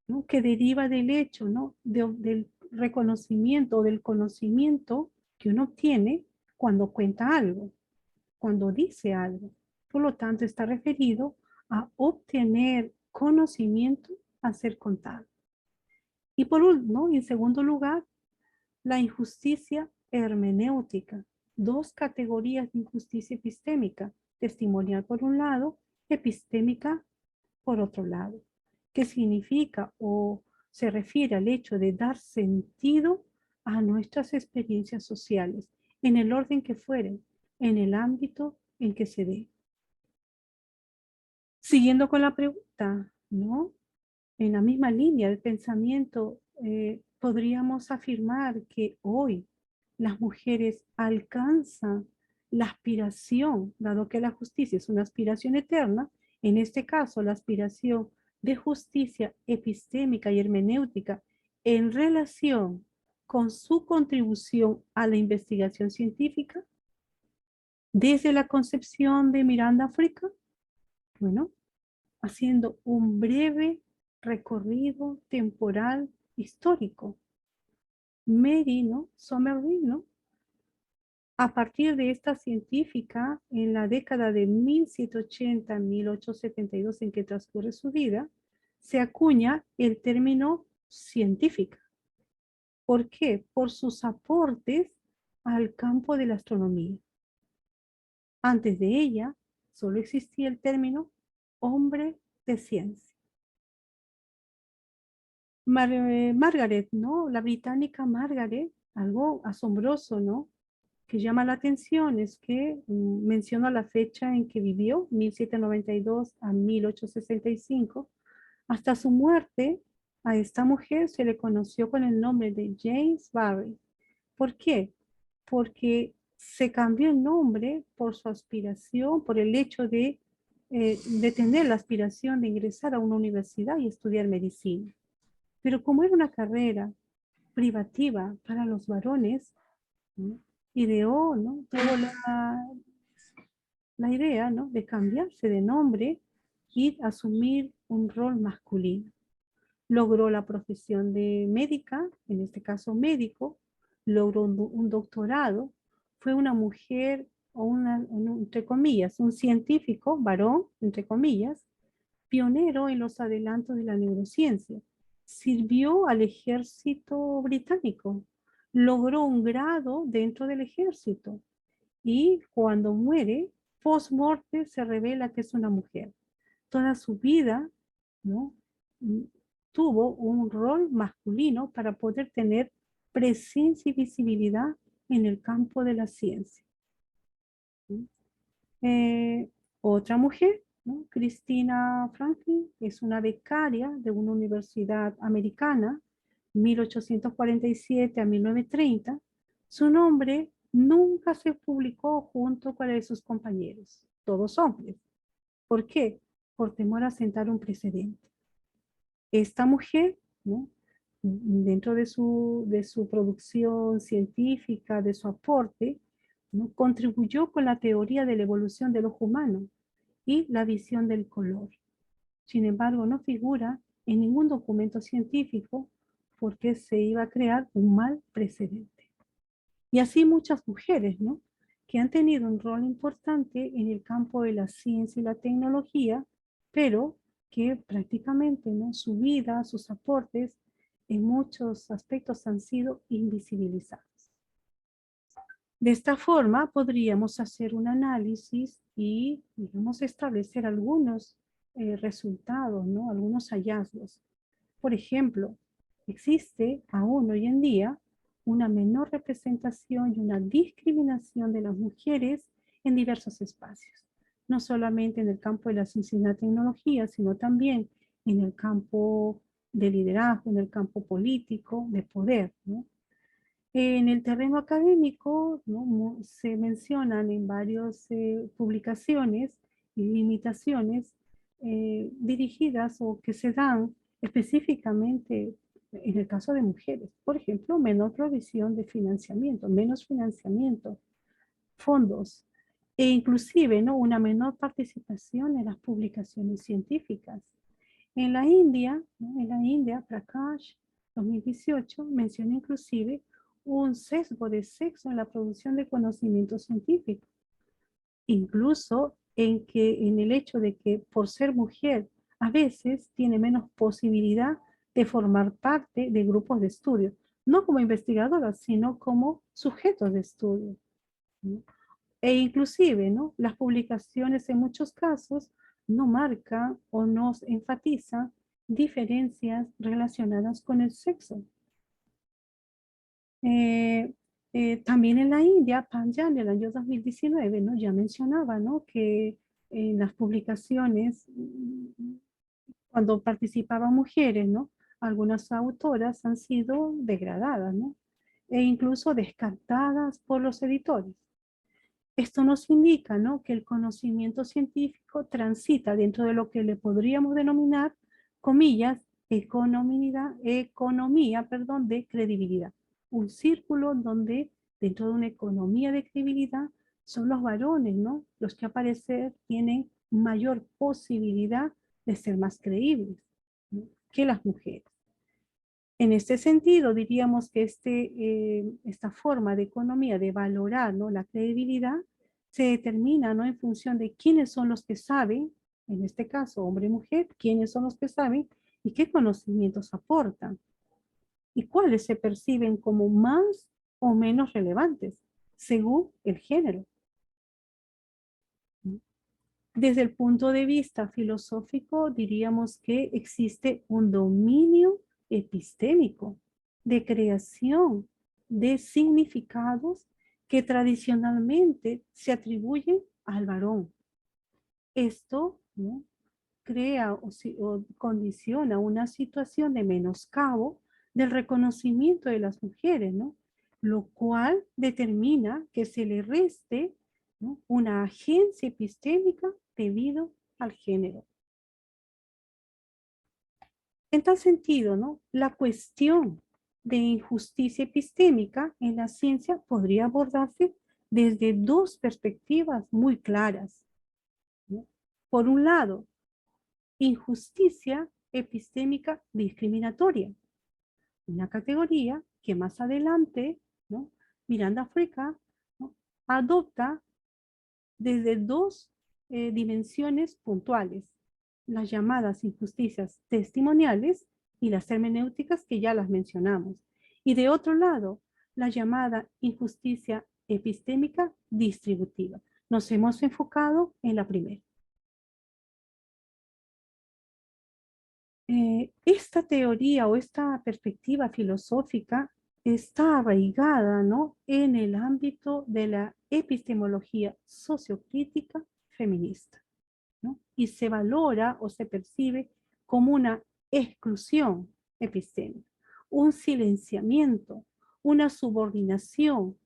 ¿no? Que deriva del hecho, ¿no? Del reconocimiento o del conocimiento que uno obtiene cuando cuenta algo, cuando dice algo. Por lo tanto, está referido a obtener conocimiento a ser contado. Y por último, en segundo lugar, la injusticia hermenéutica. Dos categorías de injusticia epistémica, testimonial por un lado, epistémica por otro lado, que significa o se refiere al hecho de dar sentido a nuestras experiencias sociales, en el orden que fueren, en el ámbito en que se dé. Siguiendo con la pregunta, ¿no? En la misma línea de pensamiento, podríamos afirmar que hoy las mujeres alcanzan la aspiración, dado que la justicia es una aspiración eterna, en este caso la aspiración de justicia epistémica y hermenéutica en relación con su contribución a la investigación científica, desde la concepción de Miranda Africa, bueno, haciendo un breve recorrido temporal histórico. Mary, ¿no? Somerville, ¿no? A partir de esta científica, en la década de 1780-1872 en que transcurre su vida, se acuña el término científica. ¿Por qué? Por sus aportes al campo de la astronomía. Antes de ella, solo existía el término hombre de ciencia. Margaret, ¿no? La británica Margaret, algo asombroso, ¿no? Que llama la atención es que menciona la fecha en que vivió, 1792 a 1865. Hasta su muerte, a esta mujer se le conoció con el nombre de James Barry. ¿Por qué? Porque se cambió el nombre por su aspiración, por el hecho de tener la aspiración de ingresar a una universidad y estudiar medicina. Pero como era una carrera privativa para los varones, ¿no? Ideó, ¿no? Tuvo la idea, ¿no? De cambiarse de nombre y asumir un rol masculino. Logró la profesión de médica, en este caso médico, logró un doctorado, fue una mujer, o entre comillas, un científico, varón, entre comillas, pionero en los adelantos de la neurociencia. Sirvió al ejército británico, logró un grado dentro del ejército y cuando muere, post-morte se revela que es una mujer. Toda su vida, ¿no? Tuvo un rol masculino para poder tener presencia y visibilidad en el campo de la ciencia. Otra mujer, ¿no? Christina Franklin, es una becaria de una universidad americana, 1847 a 1930. Su nombre nunca se publicó junto con el de sus compañeros, todos hombres. ¿Por qué? Por temor a sentar un precedente. Esta mujer, ¿no? Dentro de su producción científica, de su aporte, ¿no? Contribuyó con la teoría de la evolución del ojo humano y la visión del color. Sin embargo, no figura en ningún documento científico porque se iba a crear un mal precedente. Y así muchas mujeres, ¿no? Que han tenido un rol importante en el campo de la ciencia y la tecnología, pero que prácticamente, ¿no? Su vida, sus aportes, en muchos aspectos han sido invisibilizados. De esta forma podríamos hacer un análisis y, digamos, establecer algunos resultados, ¿no? Algunos hallazgos. Por ejemplo, existe aún hoy en día una menor representación y una discriminación de las mujeres en diversos espacios, no solamente en el campo de la ciencia y la tecnología, sino también en el campo de liderazgo, en el campo político, de poder, ¿no? En el terreno académico, ¿no? Se mencionan en varias publicaciones y limitaciones dirigidas o que se dan específicamente en el caso de mujeres. Por ejemplo, menor provisión de financiamiento, menos financiamiento, fondos, e inclusive, ¿no?, una menor participación en las publicaciones científicas. En la India, ¿no?, Prakash 2018 menciona inclusive un sesgo de sexo en la producción de conocimiento científico. Incluso en el hecho de que por ser mujer a veces tiene menos posibilidad de formar parte de grupos de estudio, no como investigadoras, sino como sujetos de estudio, ¿no? E inclusive, ¿no?, las publicaciones en muchos casos no marcan o no enfatizan diferencias relacionadas con el sexo. También en la India, Panjal, en el año 2019, ¿no?, ya mencionaba, ¿no?, que en las publicaciones, cuando participaban mujeres, ¿no?, algunas autoras han sido degradadas, ¿no?, e incluso descartadas por los editores. Esto nos indica, ¿no?, que el conocimiento científico transita dentro de lo que le podríamos denominar, comillas, economía, de credibilidad. Un círculo donde dentro de una economía de credibilidad son los varones, ¿no?, los que aparecer tienen mayor posibilidad de ser más creíbles, ¿no?, que las mujeres. En este sentido, diríamos que esta forma de economía, de valorar, ¿no?, la credibilidad, se determina, ¿no?, en función de quiénes son los que saben, en este caso hombre y mujer, quiénes son los que saben y qué conocimientos aportan, y cuáles se perciben como más o menos relevantes, según el género. Desde el punto de vista filosófico, diríamos que existe un dominio epistémico de creación de significados que tradicionalmente se atribuyen al varón. Esto, ¿no?, crea o condiciona una situación de menoscabo del reconocimiento de las mujeres, ¿no?, lo cual determina que se le reste, ¿no?, una agencia epistémica debido al género. En tal sentido, ¿no?, la cuestión de injusticia epistémica en la ciencia podría abordarse desde dos perspectivas muy claras, ¿no? Por un lado, injusticia epistémica discriminatoria, una categoría que más adelante, ¿no?, Miranda Africa, ¿no?, adopta desde dos dimensiones puntuales, las llamadas injusticias testimoniales y las hermenéuticas que ya las mencionamos. Y de otro lado, la llamada injusticia epistémica distributiva. Nos hemos enfocado en la primera. Esta teoría o esta perspectiva filosófica está arraigada, ¿no?, en el ámbito de la epistemología sociocrítica feminista, ¿no?, y se valora o se percibe como una exclusión epistémica, un silenciamiento, una subordinación,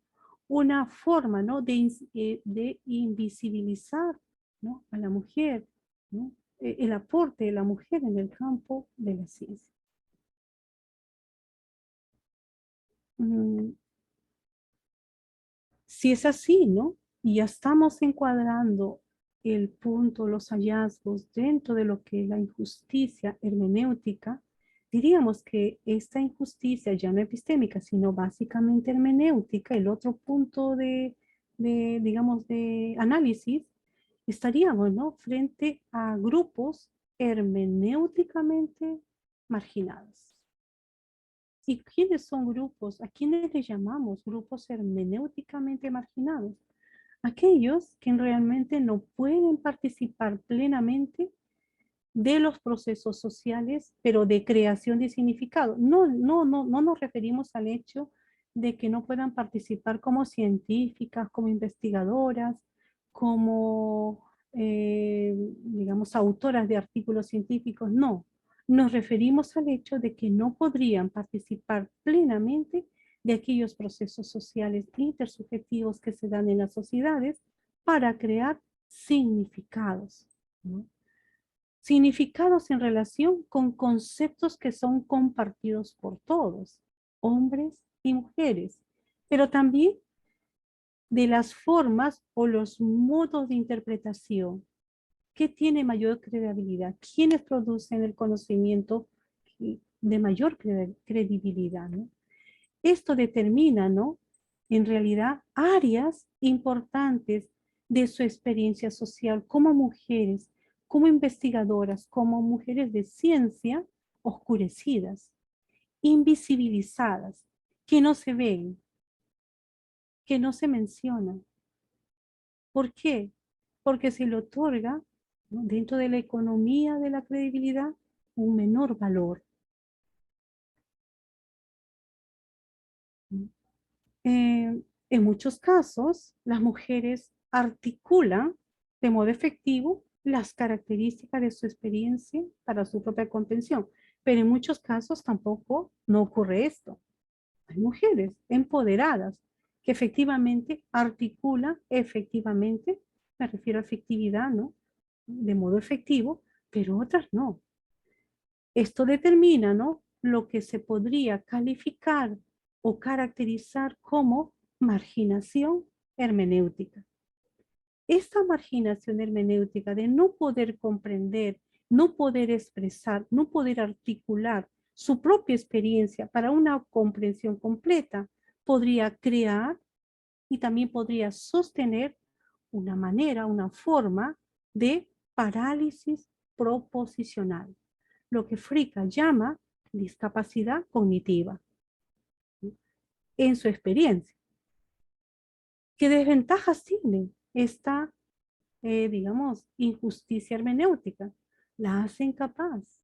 una forma, ¿no?, de invisibilizar, ¿no?, a la mujer, ¿no?, el aporte de la mujer en el campo de la ciencia. Si es así, ¿no?, y ya estamos encuadrando el punto, los hallazgos dentro de lo que es la injusticia hermenéutica, diríamos que esta injusticia ya no epistémica, sino básicamente hermenéutica, el otro punto digamos, de análisis, estaríamos, ¿no?, frente a grupos hermenéuticamente marginados. ¿Y quiénes son grupos? ¿A quiénes les llamamos grupos hermenéuticamente marginados? Aquellos que realmente no pueden participar plenamente de los procesos sociales, pero de creación de significado. No nos referimos al hecho de que no puedan participar como científicas, como investigadoras, como, digamos, autoras de artículos científicos, no. Nos referimos al hecho de que no podrían participar plenamente de aquellos procesos sociales intersubjetivos que se dan en las sociedades para crear significados, ¿no? Significados en relación con conceptos que son compartidos por todos, hombres y mujeres, pero también de las formas o los modos de interpretación. ¿Qué tiene mayor credibilidad? ¿Quiénes producen el conocimiento de mayor credibilidad, ¿no? Esto determina, ¿no?, en realidad, áreas importantes de su experiencia social como mujeres, como investigadoras, como mujeres de ciencia, oscurecidas, invisibilizadas, que no se ven, que no se mencionan. ¿Por qué? Porque se le otorga, ¿no?, dentro de la economía de la credibilidad, un menor valor. En muchos casos, las mujeres articulan de modo efectivo las características de su experiencia para su propia comprensión, pero en muchos casos tampoco no ocurre esto. Hay mujeres empoderadas que efectivamente articulan, efectivamente, me refiero a efectividad, ¿no?, de modo efectivo, pero otras no. Esto determina, ¿no?, lo que se podría calificar o caracterizar como marginación hermenéutica. Esta marginación hermenéutica de no poder comprender, no poder expresar, no poder articular su propia experiencia para una comprensión completa, podría crear y también podría sostener una manera, una forma de parálisis proposicional, lo que Fricka llama discapacidad cognitiva en su experiencia. ¿Qué desventajas tiene esta, digamos, injusticia hermenéutica? La hace incapaz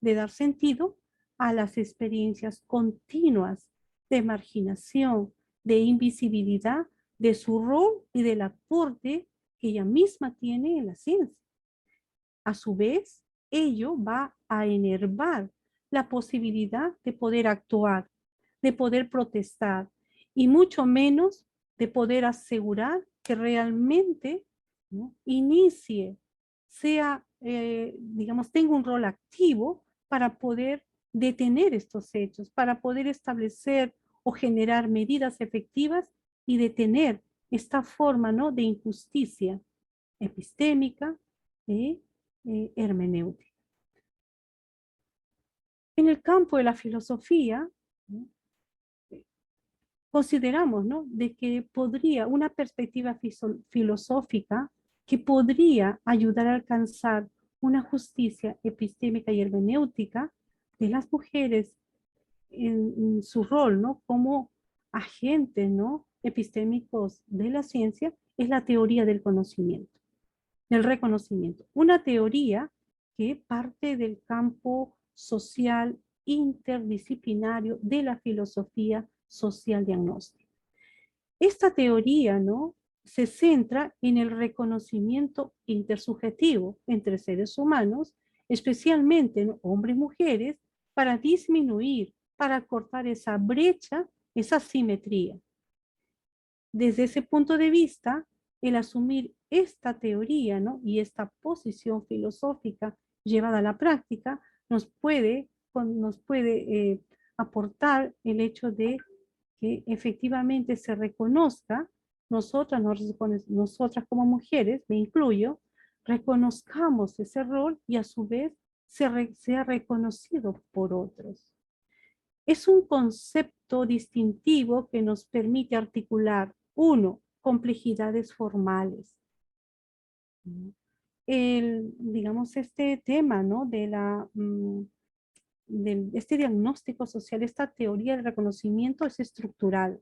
de dar sentido a las experiencias continuas de marginación, de invisibilidad, de su rol y del aporte que ella misma tiene en la ciencia. A su vez, ello va a enervar la posibilidad de poder actuar, de poder protestar y mucho menos de poder asegurar que realmente, ¿no?, inicie, sea, digamos, tenga un rol activo para poder detener estos hechos, para poder establecer o generar medidas efectivas y detener esta forma, ¿no?, de injusticia epistémica, hermenéutica. En el campo de la filosofía, ¿no?, consideramos, ¿no?, de que podría, una perspectiva filosófica que podría ayudar a alcanzar una justicia epistémica y hermenéutica de las mujeres en su rol, ¿no?, como agentes, ¿no?, epistémicos de la ciencia, es la teoría del conocimiento, del reconocimiento. Una teoría que parte del campo social interdisciplinario de la filosofía social diagnóstica. Esta teoría, ¿no?, se centra en el reconocimiento intersubjetivo entre seres humanos, especialmente, ¿no?, hombres y mujeres, para disminuir, para cortar esa brecha, esa asimetría. Desde ese punto de vista, el asumir esta teoría, ¿no?, y esta posición filosófica llevada a la práctica nos puede aportar el hecho de que efectivamente se reconozca, nosotras como mujeres, me incluyo, reconozcamos ese rol y a su vez sea reconocido por otros. Es un concepto distintivo que nos permite articular, uno, complejidades formales. Digamos, este tema, ¿no?, de este diagnóstico social, esta teoría del reconocimiento es estructural,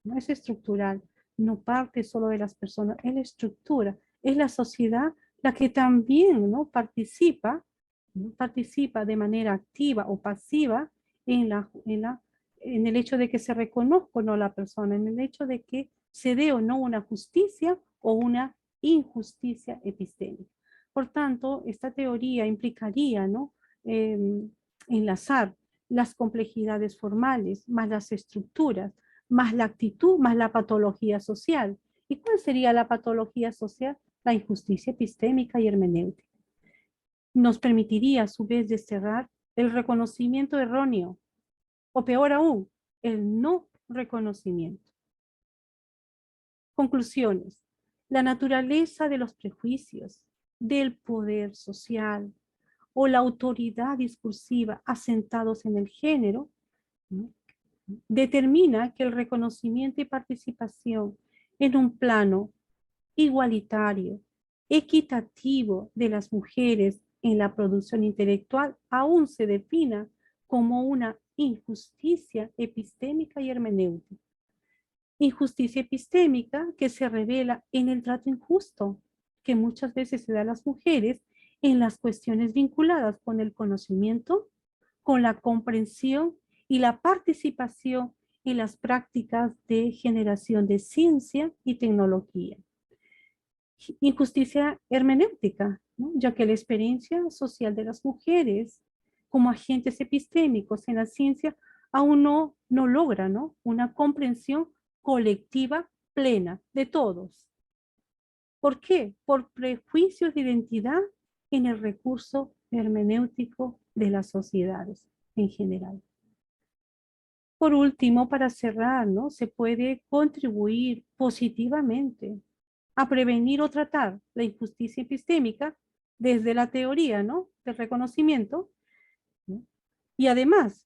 ¿no? Es estructural, no parte solo de las personas, es la estructura, es la sociedad la que también, ¿no?, participa de manera activa o pasiva en el hecho de que se reconozca o no la persona, en el hecho de que se dé o no una justicia o una injusticia epistémica. Por tanto, esta teoría implicaría, ¿no?, enlazar las complejidades formales, más las estructuras, más la actitud, más la patología social. ¿Y cuál sería la patología social? La injusticia epistémica y hermenéutica. Nos permitiría a su vez desterrar el reconocimiento erróneo, o peor aún, el no reconocimiento. Conclusiones. La naturaleza de los prejuicios, del poder social o la autoridad discursiva asentados en el género, ¿no?, determina que el reconocimiento y participación en un plano igualitario, equitativo de las mujeres en la producción intelectual aún se defina como una injusticia epistémica y hermenéutica. Injusticia epistémica que se revela en el trato injusto que muchas veces se da a las mujeres en las cuestiones vinculadas con el conocimiento, con la comprensión y la participación en las prácticas de generación de ciencia y tecnología. Injusticia hermenéutica, ¿no?, ya que la experiencia social de las mujeres como agentes epistémicos en la ciencia aún no logra, ¿no?, una comprensión colectiva plena de todos. ¿Por qué? Por prejuicios de identidad en el recurso hermenéutico de las sociedades en general. Por último, para cerrar, ¿no?, se puede contribuir positivamente a prevenir o tratar la injusticia epistémica desde la teoría, ¿no?, del reconocimiento, ¿no?, y además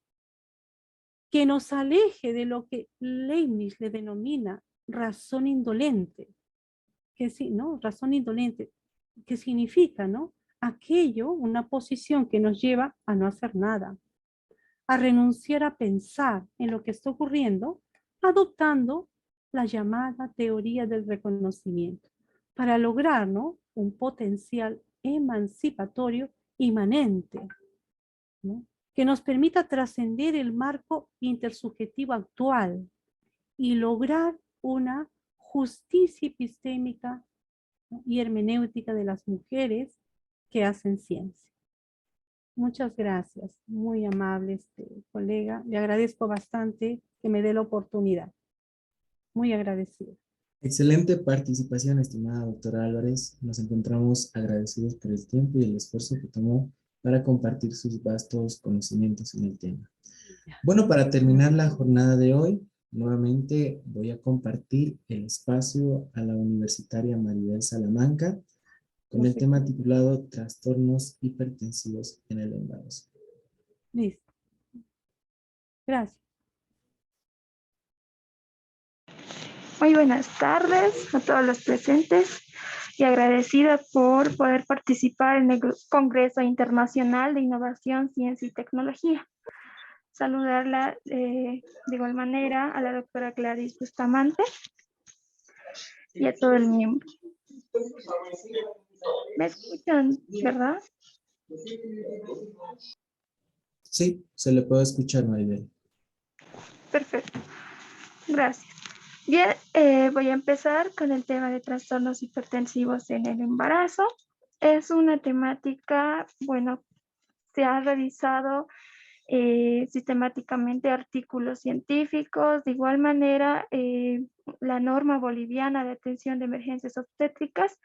que nos aleje de lo que Leibniz le denomina razón indolente, que sí, ¿no?, razón indolente, que significa, ¿no?, aquello, una posición que nos lleva a no hacer nada, a renunciar a pensar en lo que está ocurriendo, adoptando la llamada teoría del reconocimiento, para lograr, ¿no?, un potencial emancipatorio inmanente, ¿no?, que nos permita trascender el marco intersubjetivo actual y lograr una justicia epistémica, ¿no?, y hermenéutica de las mujeres que hacen ciencia. Muchas gracias, muy amable colega. Le agradezco bastante que me dé la oportunidad. Muy agradecida.
Excelente participación, estimada doctora Álvarez. Nos encontramos agradecidos por el tiempo y el esfuerzo que tomó para compartir sus vastos conocimientos en el tema. Bueno, para terminar la jornada de hoy, nuevamente voy a compartir el espacio a la universitaria Maribel Salamanca con el tema titulado Trastornos hipertensivos en el embarazo.
Listo. Gracias.
Muy buenas tardes a todos los presentes y agradecida por poder participar en el Congreso Internacional de Innovación, Ciencia y Tecnología. Saludarla de igual manera a la doctora Gladys Bustamante y a todo el miembro. ¿Me escuchan, verdad?
Sí, se le puede escuchar, Maribel.
Perfecto. Gracias. Bien, voy a empezar con el tema de trastornos hipertensivos en el embarazo. Es una temática, bueno, se ha realizado sistemáticamente artículos científicos. De igual manera, la norma boliviana de atención de emergencias obstétricas,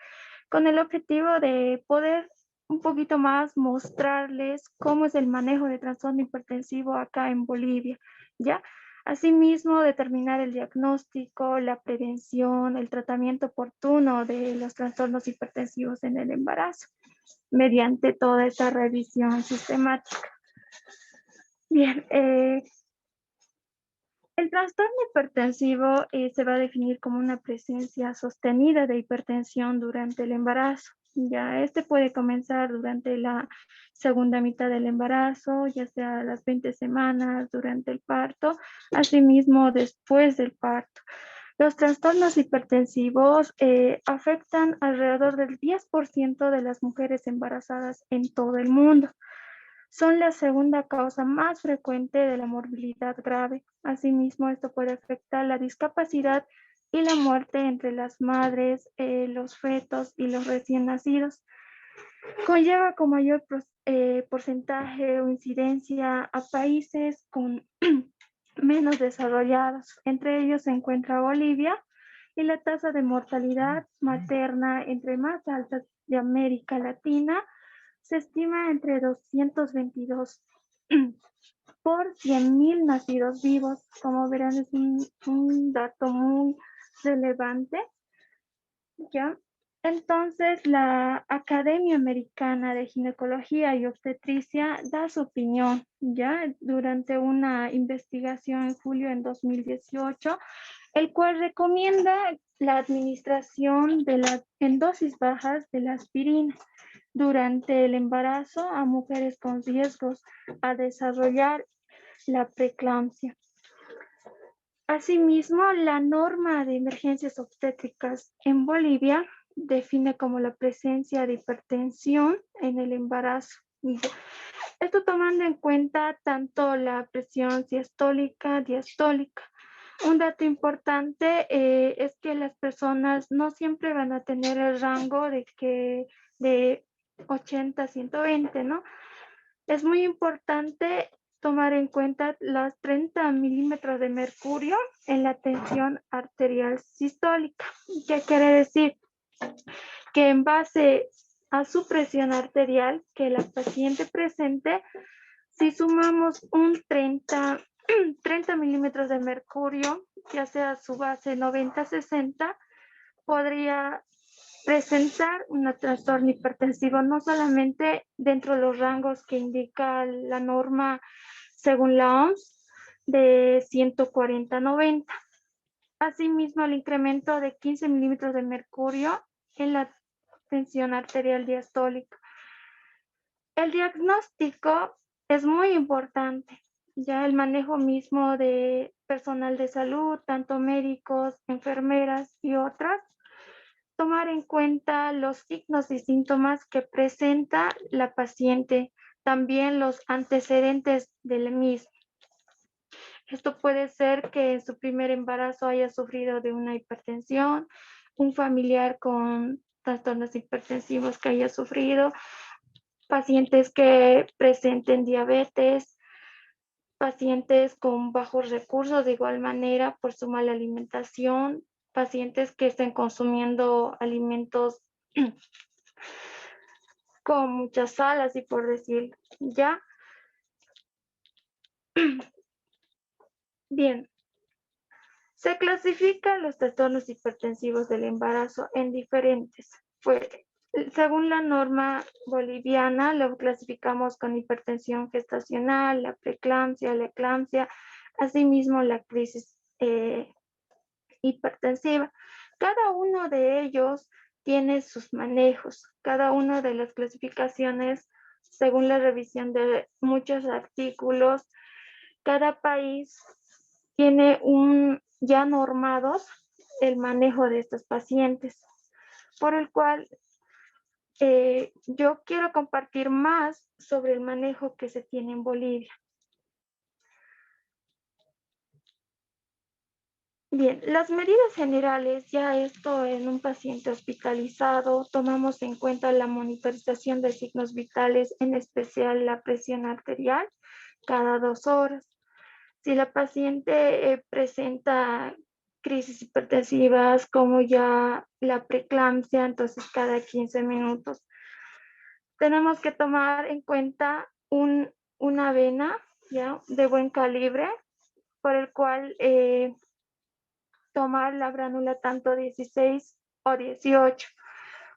con el objetivo de poder un poquito más mostrarles cómo es el manejo de trastorno hipertensivo acá en Bolivia, ¿ya? Asimismo, determinar el diagnóstico, la prevención, el tratamiento oportuno de los trastornos hipertensivos en el embarazo, mediante toda esta revisión sistemática. Bien, el trastorno hipertensivo se va a definir como una presencia sostenida de hipertensión durante el embarazo. Ya este puede comenzar durante la segunda mitad del embarazo, ya sea a las 20 semanas, durante el parto, asimismo después del parto. Los trastornos hipertensivos afectan alrededor del 10% de las mujeres embarazadas en todo el mundo. Son la segunda causa más frecuente de la morbilidad grave. Asimismo, esto puede afectar la discapacidad y la muerte entre las madres, los fetos y los recién nacidos. Conlleva con mayor porcentaje o incidencia a países con menos desarrollados. Entre ellos se encuentra Bolivia, y la tasa de mortalidad materna entre más altas de América Latina se estima entre 222 por 100.000 nacidos vivos. Como verán, es un dato muy relevante ¿ya? Entonces, la Academia Americana de Ginecología y Obstetricia da su opinión, ¿ya? Durante una investigación en julio en 2018, el cual recomienda la administración en dosis bajas de la aspirina durante el embarazo a mujeres con riesgos a desarrollar la preeclampsia. Asimismo, la norma de emergencias obstétricas en Bolivia define como la presencia de hipertensión en el embarazo. Esto tomando en cuenta tanto la presión sistólica, diastólica. Un dato importante es que las personas no siempre van a tener el rango de 80 a 120, ¿no? Es muy importante tomar en cuenta las 30 milímetros de mercurio en la tensión arterial sistólica. ¿Qué quiere decir? Que en base a su presión arterial que la paciente presente, si sumamos un 30 milímetros de mercurio, ya sea su base 90-60, podría presentar un trastorno hipertensivo, no solamente dentro de los rangos que indica la norma según la OMS de 140-90. Asimismo, el incremento de 15 milímetros de mercurio en la tensión arterial diastólica. El diagnóstico es muy importante. Ya el manejo mismo de personal de salud, tanto médicos, enfermeras y otras, tomar en cuenta los signos y síntomas que presenta la paciente, también los antecedentes del mismo. Esto puede ser que en su primer embarazo haya sufrido de una hipertensión, un familiar con trastornos hipertensivos que haya sufrido, pacientes que presenten diabetes, pacientes con bajos recursos de igual manera por su mala alimentación, pacientes que estén consumiendo alimentos con muchas sal, así por decir, ¿ya? Bien, se clasifican los trastornos hipertensivos del embarazo en diferentes. Pues, según la norma boliviana, lo clasificamos con hipertensión gestacional, la preeclampsia, la eclampsia, asimismo la crisis hipertensiva. Cada uno de ellos tiene sus manejos, cada una de las clasificaciones, según la revisión de muchos artículos, cada país tiene ya normados el manejo de estos pacientes, por el cual yo quiero compartir más sobre el manejo que se tiene en Bolivia. Bien, las medidas generales, ya esto en un paciente hospitalizado, tomamos en cuenta la monitorización de signos vitales, en especial la presión arterial, cada 2 horas. Si la paciente presenta crisis hipertensivas como ya la preeclampsia, entonces cada 15 minutos. Tenemos que tomar en cuenta una vena, ¿ya?, de buen calibre, por el cual tomar la bránula tanto 16 o 18.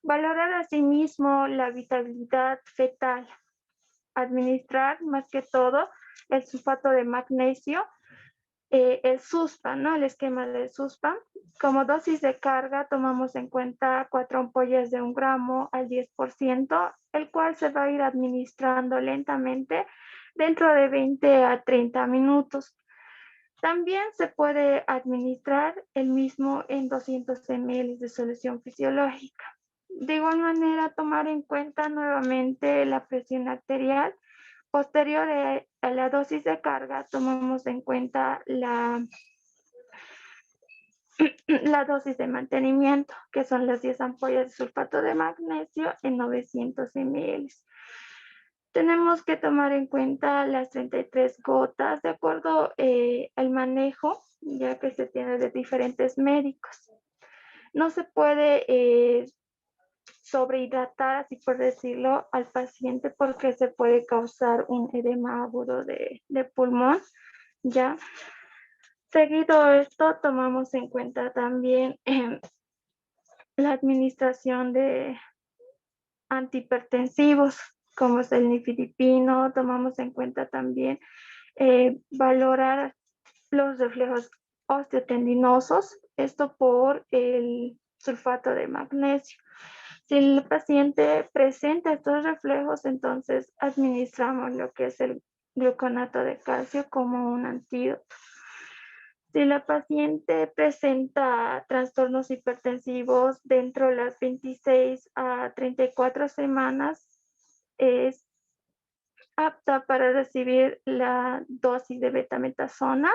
Valorar asimismo la habitabilidad fetal. Administrar más que todo el sulfato de magnesio, el SUSPA, ¿no? El esquema del SUSPA. Como dosis de carga tomamos en cuenta 4 ampollas de 1 gramo al 10%, el cual se va a ir administrando lentamente dentro de 20 a 30 minutos. También se puede administrar el mismo en 200 ml de solución fisiológica. De igual manera, tomar en cuenta nuevamente la presión arterial. Posterior a la dosis de carga, tomamos en cuenta la dosis de mantenimiento, que son las 10 ampollas de sulfato de magnesio en 900 ml. Tenemos que tomar en cuenta las 33 gotas de acuerdo al manejo, ya que se tiene de diferentes médicos. No se puede sobrehidratar, así por decirlo, al paciente porque se puede causar un edema agudo de pulmón, ¿ya? Seguido esto, tomamos en cuenta también la administración de antihipertensivos, como es el nifedipino. Tomamos en cuenta también valorar los reflejos osteotendinosos, esto por el sulfato de magnesio. Si el paciente presenta estos reflejos, entonces administramos lo que es el gluconato de calcio como un antídoto. Si la paciente presenta trastornos hipertensivos dentro de las 26 a 34 semanas, es apta para recibir la dosis de betametasona.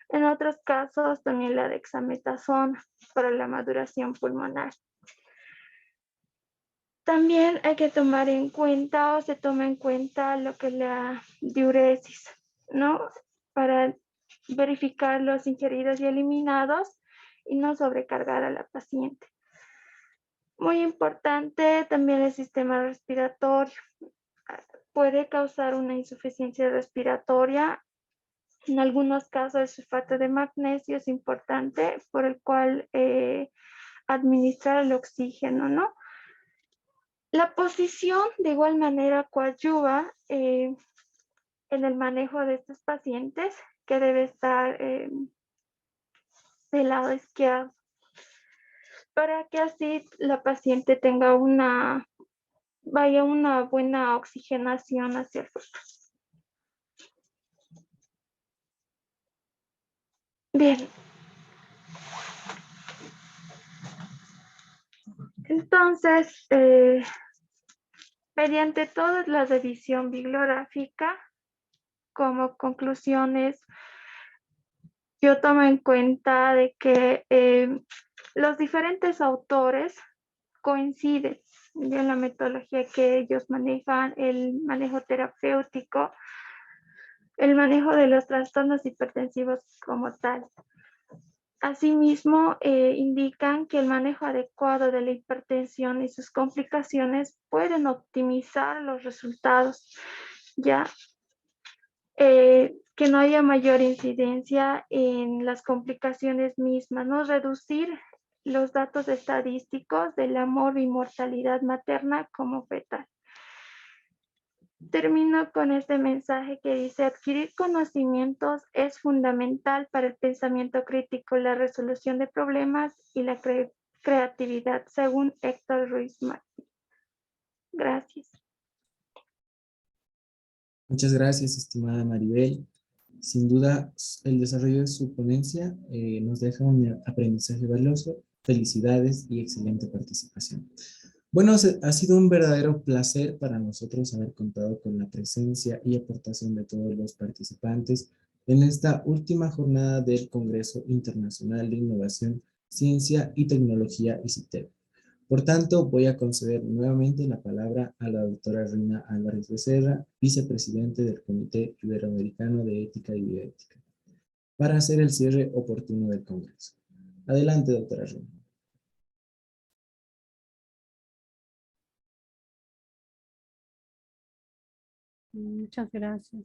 En otros casos, también la dexametasona para la maduración pulmonar. También hay que tomar en cuenta, o se toma en cuenta, lo que es la diuresis, ¿no? Para verificar los ingeridos y eliminados y no sobrecargar a la paciente. Muy importante también el sistema respiratorio. Puede causar una insuficiencia respiratoria. En algunos casos el sulfato de magnesio es importante, por el cual administrar el oxígeno, ¿no? La posición de igual manera coadyuva en el manejo de estos pacientes, que debe estar del lado izquierdo, para que así la paciente tenga una buena oxigenación hacia el futuro. Bien. Entonces, mediante toda la revisión bibliográfica, como conclusiones, yo tomo en cuenta de que los diferentes autores coinciden en la metodología que ellos manejan, el manejo terapéutico, el manejo de los trastornos hipertensivos como tal. Asimismo, indican que el manejo adecuado de la hipertensión y sus complicaciones pueden optimizar los resultados, ya que no haya mayor incidencia en las complicaciones mismas, ¿no? Reducir los datos estadísticos de la morbimortalidad materna como fetal. Termino con este mensaje que dice: adquirir conocimientos es fundamental para el pensamiento crítico, la resolución de problemas y la creatividad, según Héctor Ruiz Martí. Gracias.
Muchas gracias, estimada Maribel. Sin duda, el desarrollo de su ponencia nos deja un aprendizaje valioso. Felicidades y excelente participación. Bueno, ha sido un verdadero placer para nosotros haber contado con la presencia y aportación de todos los participantes en esta última jornada del Congreso Internacional de Innovación, Ciencia y Tecnología ICITEP. Por tanto, voy a conceder nuevamente la palabra a la doctora Rina Álvarez Becerra, vicepresidente del Comité Iberoamericano de Ética y Bioética, para hacer el cierre oportuno del Congreso. Adelante, doctora Rina.
Muchas gracias.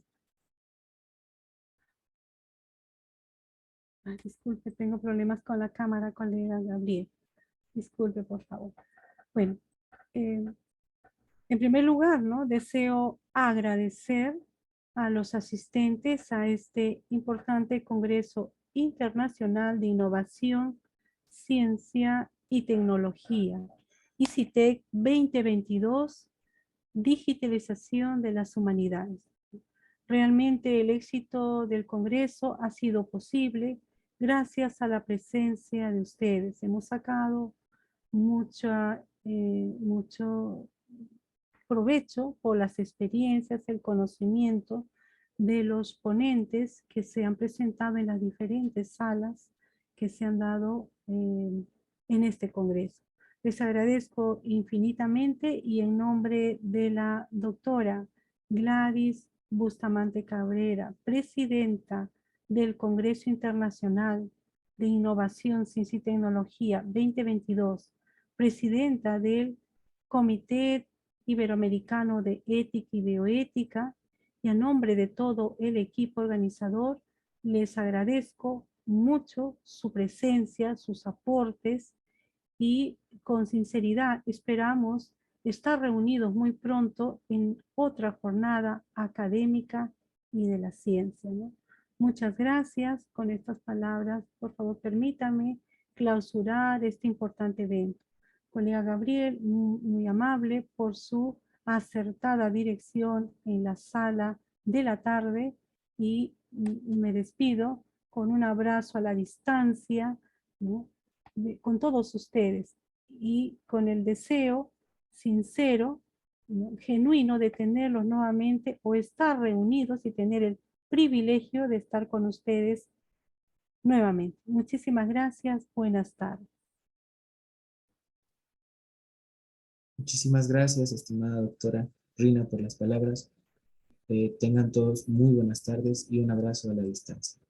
Ay, disculpe, tengo problemas con la cámara, colega Gabriel. Disculpe, por favor. Bueno, en primer lugar, ¿no? Deseo agradecer a los asistentes a este importante Congreso Internacional de Innovación, Ciencia y Tecnología, ICITEC 2022, Digitalización de las Humanidades. Realmente el éxito del Congreso ha sido posible gracias a la presencia de ustedes. Hemos sacado mucho provecho por las experiencias, el conocimiento de los ponentes que se han presentado en las diferentes salas que se han dado en este Congreso. Les agradezco infinitamente y en nombre de la doctora Gladys Bustamante Cabrera, presidenta del Congreso Internacional de Innovación, Ciencia y Tecnología 2022, presidenta del Comité Iberoamericano de Ética y Bioética, y a nombre de todo el equipo organizador, les agradezco mucho su presencia, sus aportes, y con sinceridad esperamos estar reunidos muy pronto en otra jornada académica y de la ciencia, ¿no? Muchas gracias. Con estas palabras, por favor, permítame clausurar este importante evento. Colega Gabriel, muy amable por su acertada dirección en la sala de la tarde, y me despido con un abrazo a la distancia, ¿no? Con todos ustedes, y con el deseo sincero, ¿no?, genuino de tenerlos nuevamente o estar reunidos y tener el privilegio de estar con ustedes nuevamente. Muchísimas gracias. Buenas tardes.
Muchísimas gracias, estimada doctora Rina, por las palabras. Tengan todos muy buenas tardes y un abrazo a la distancia.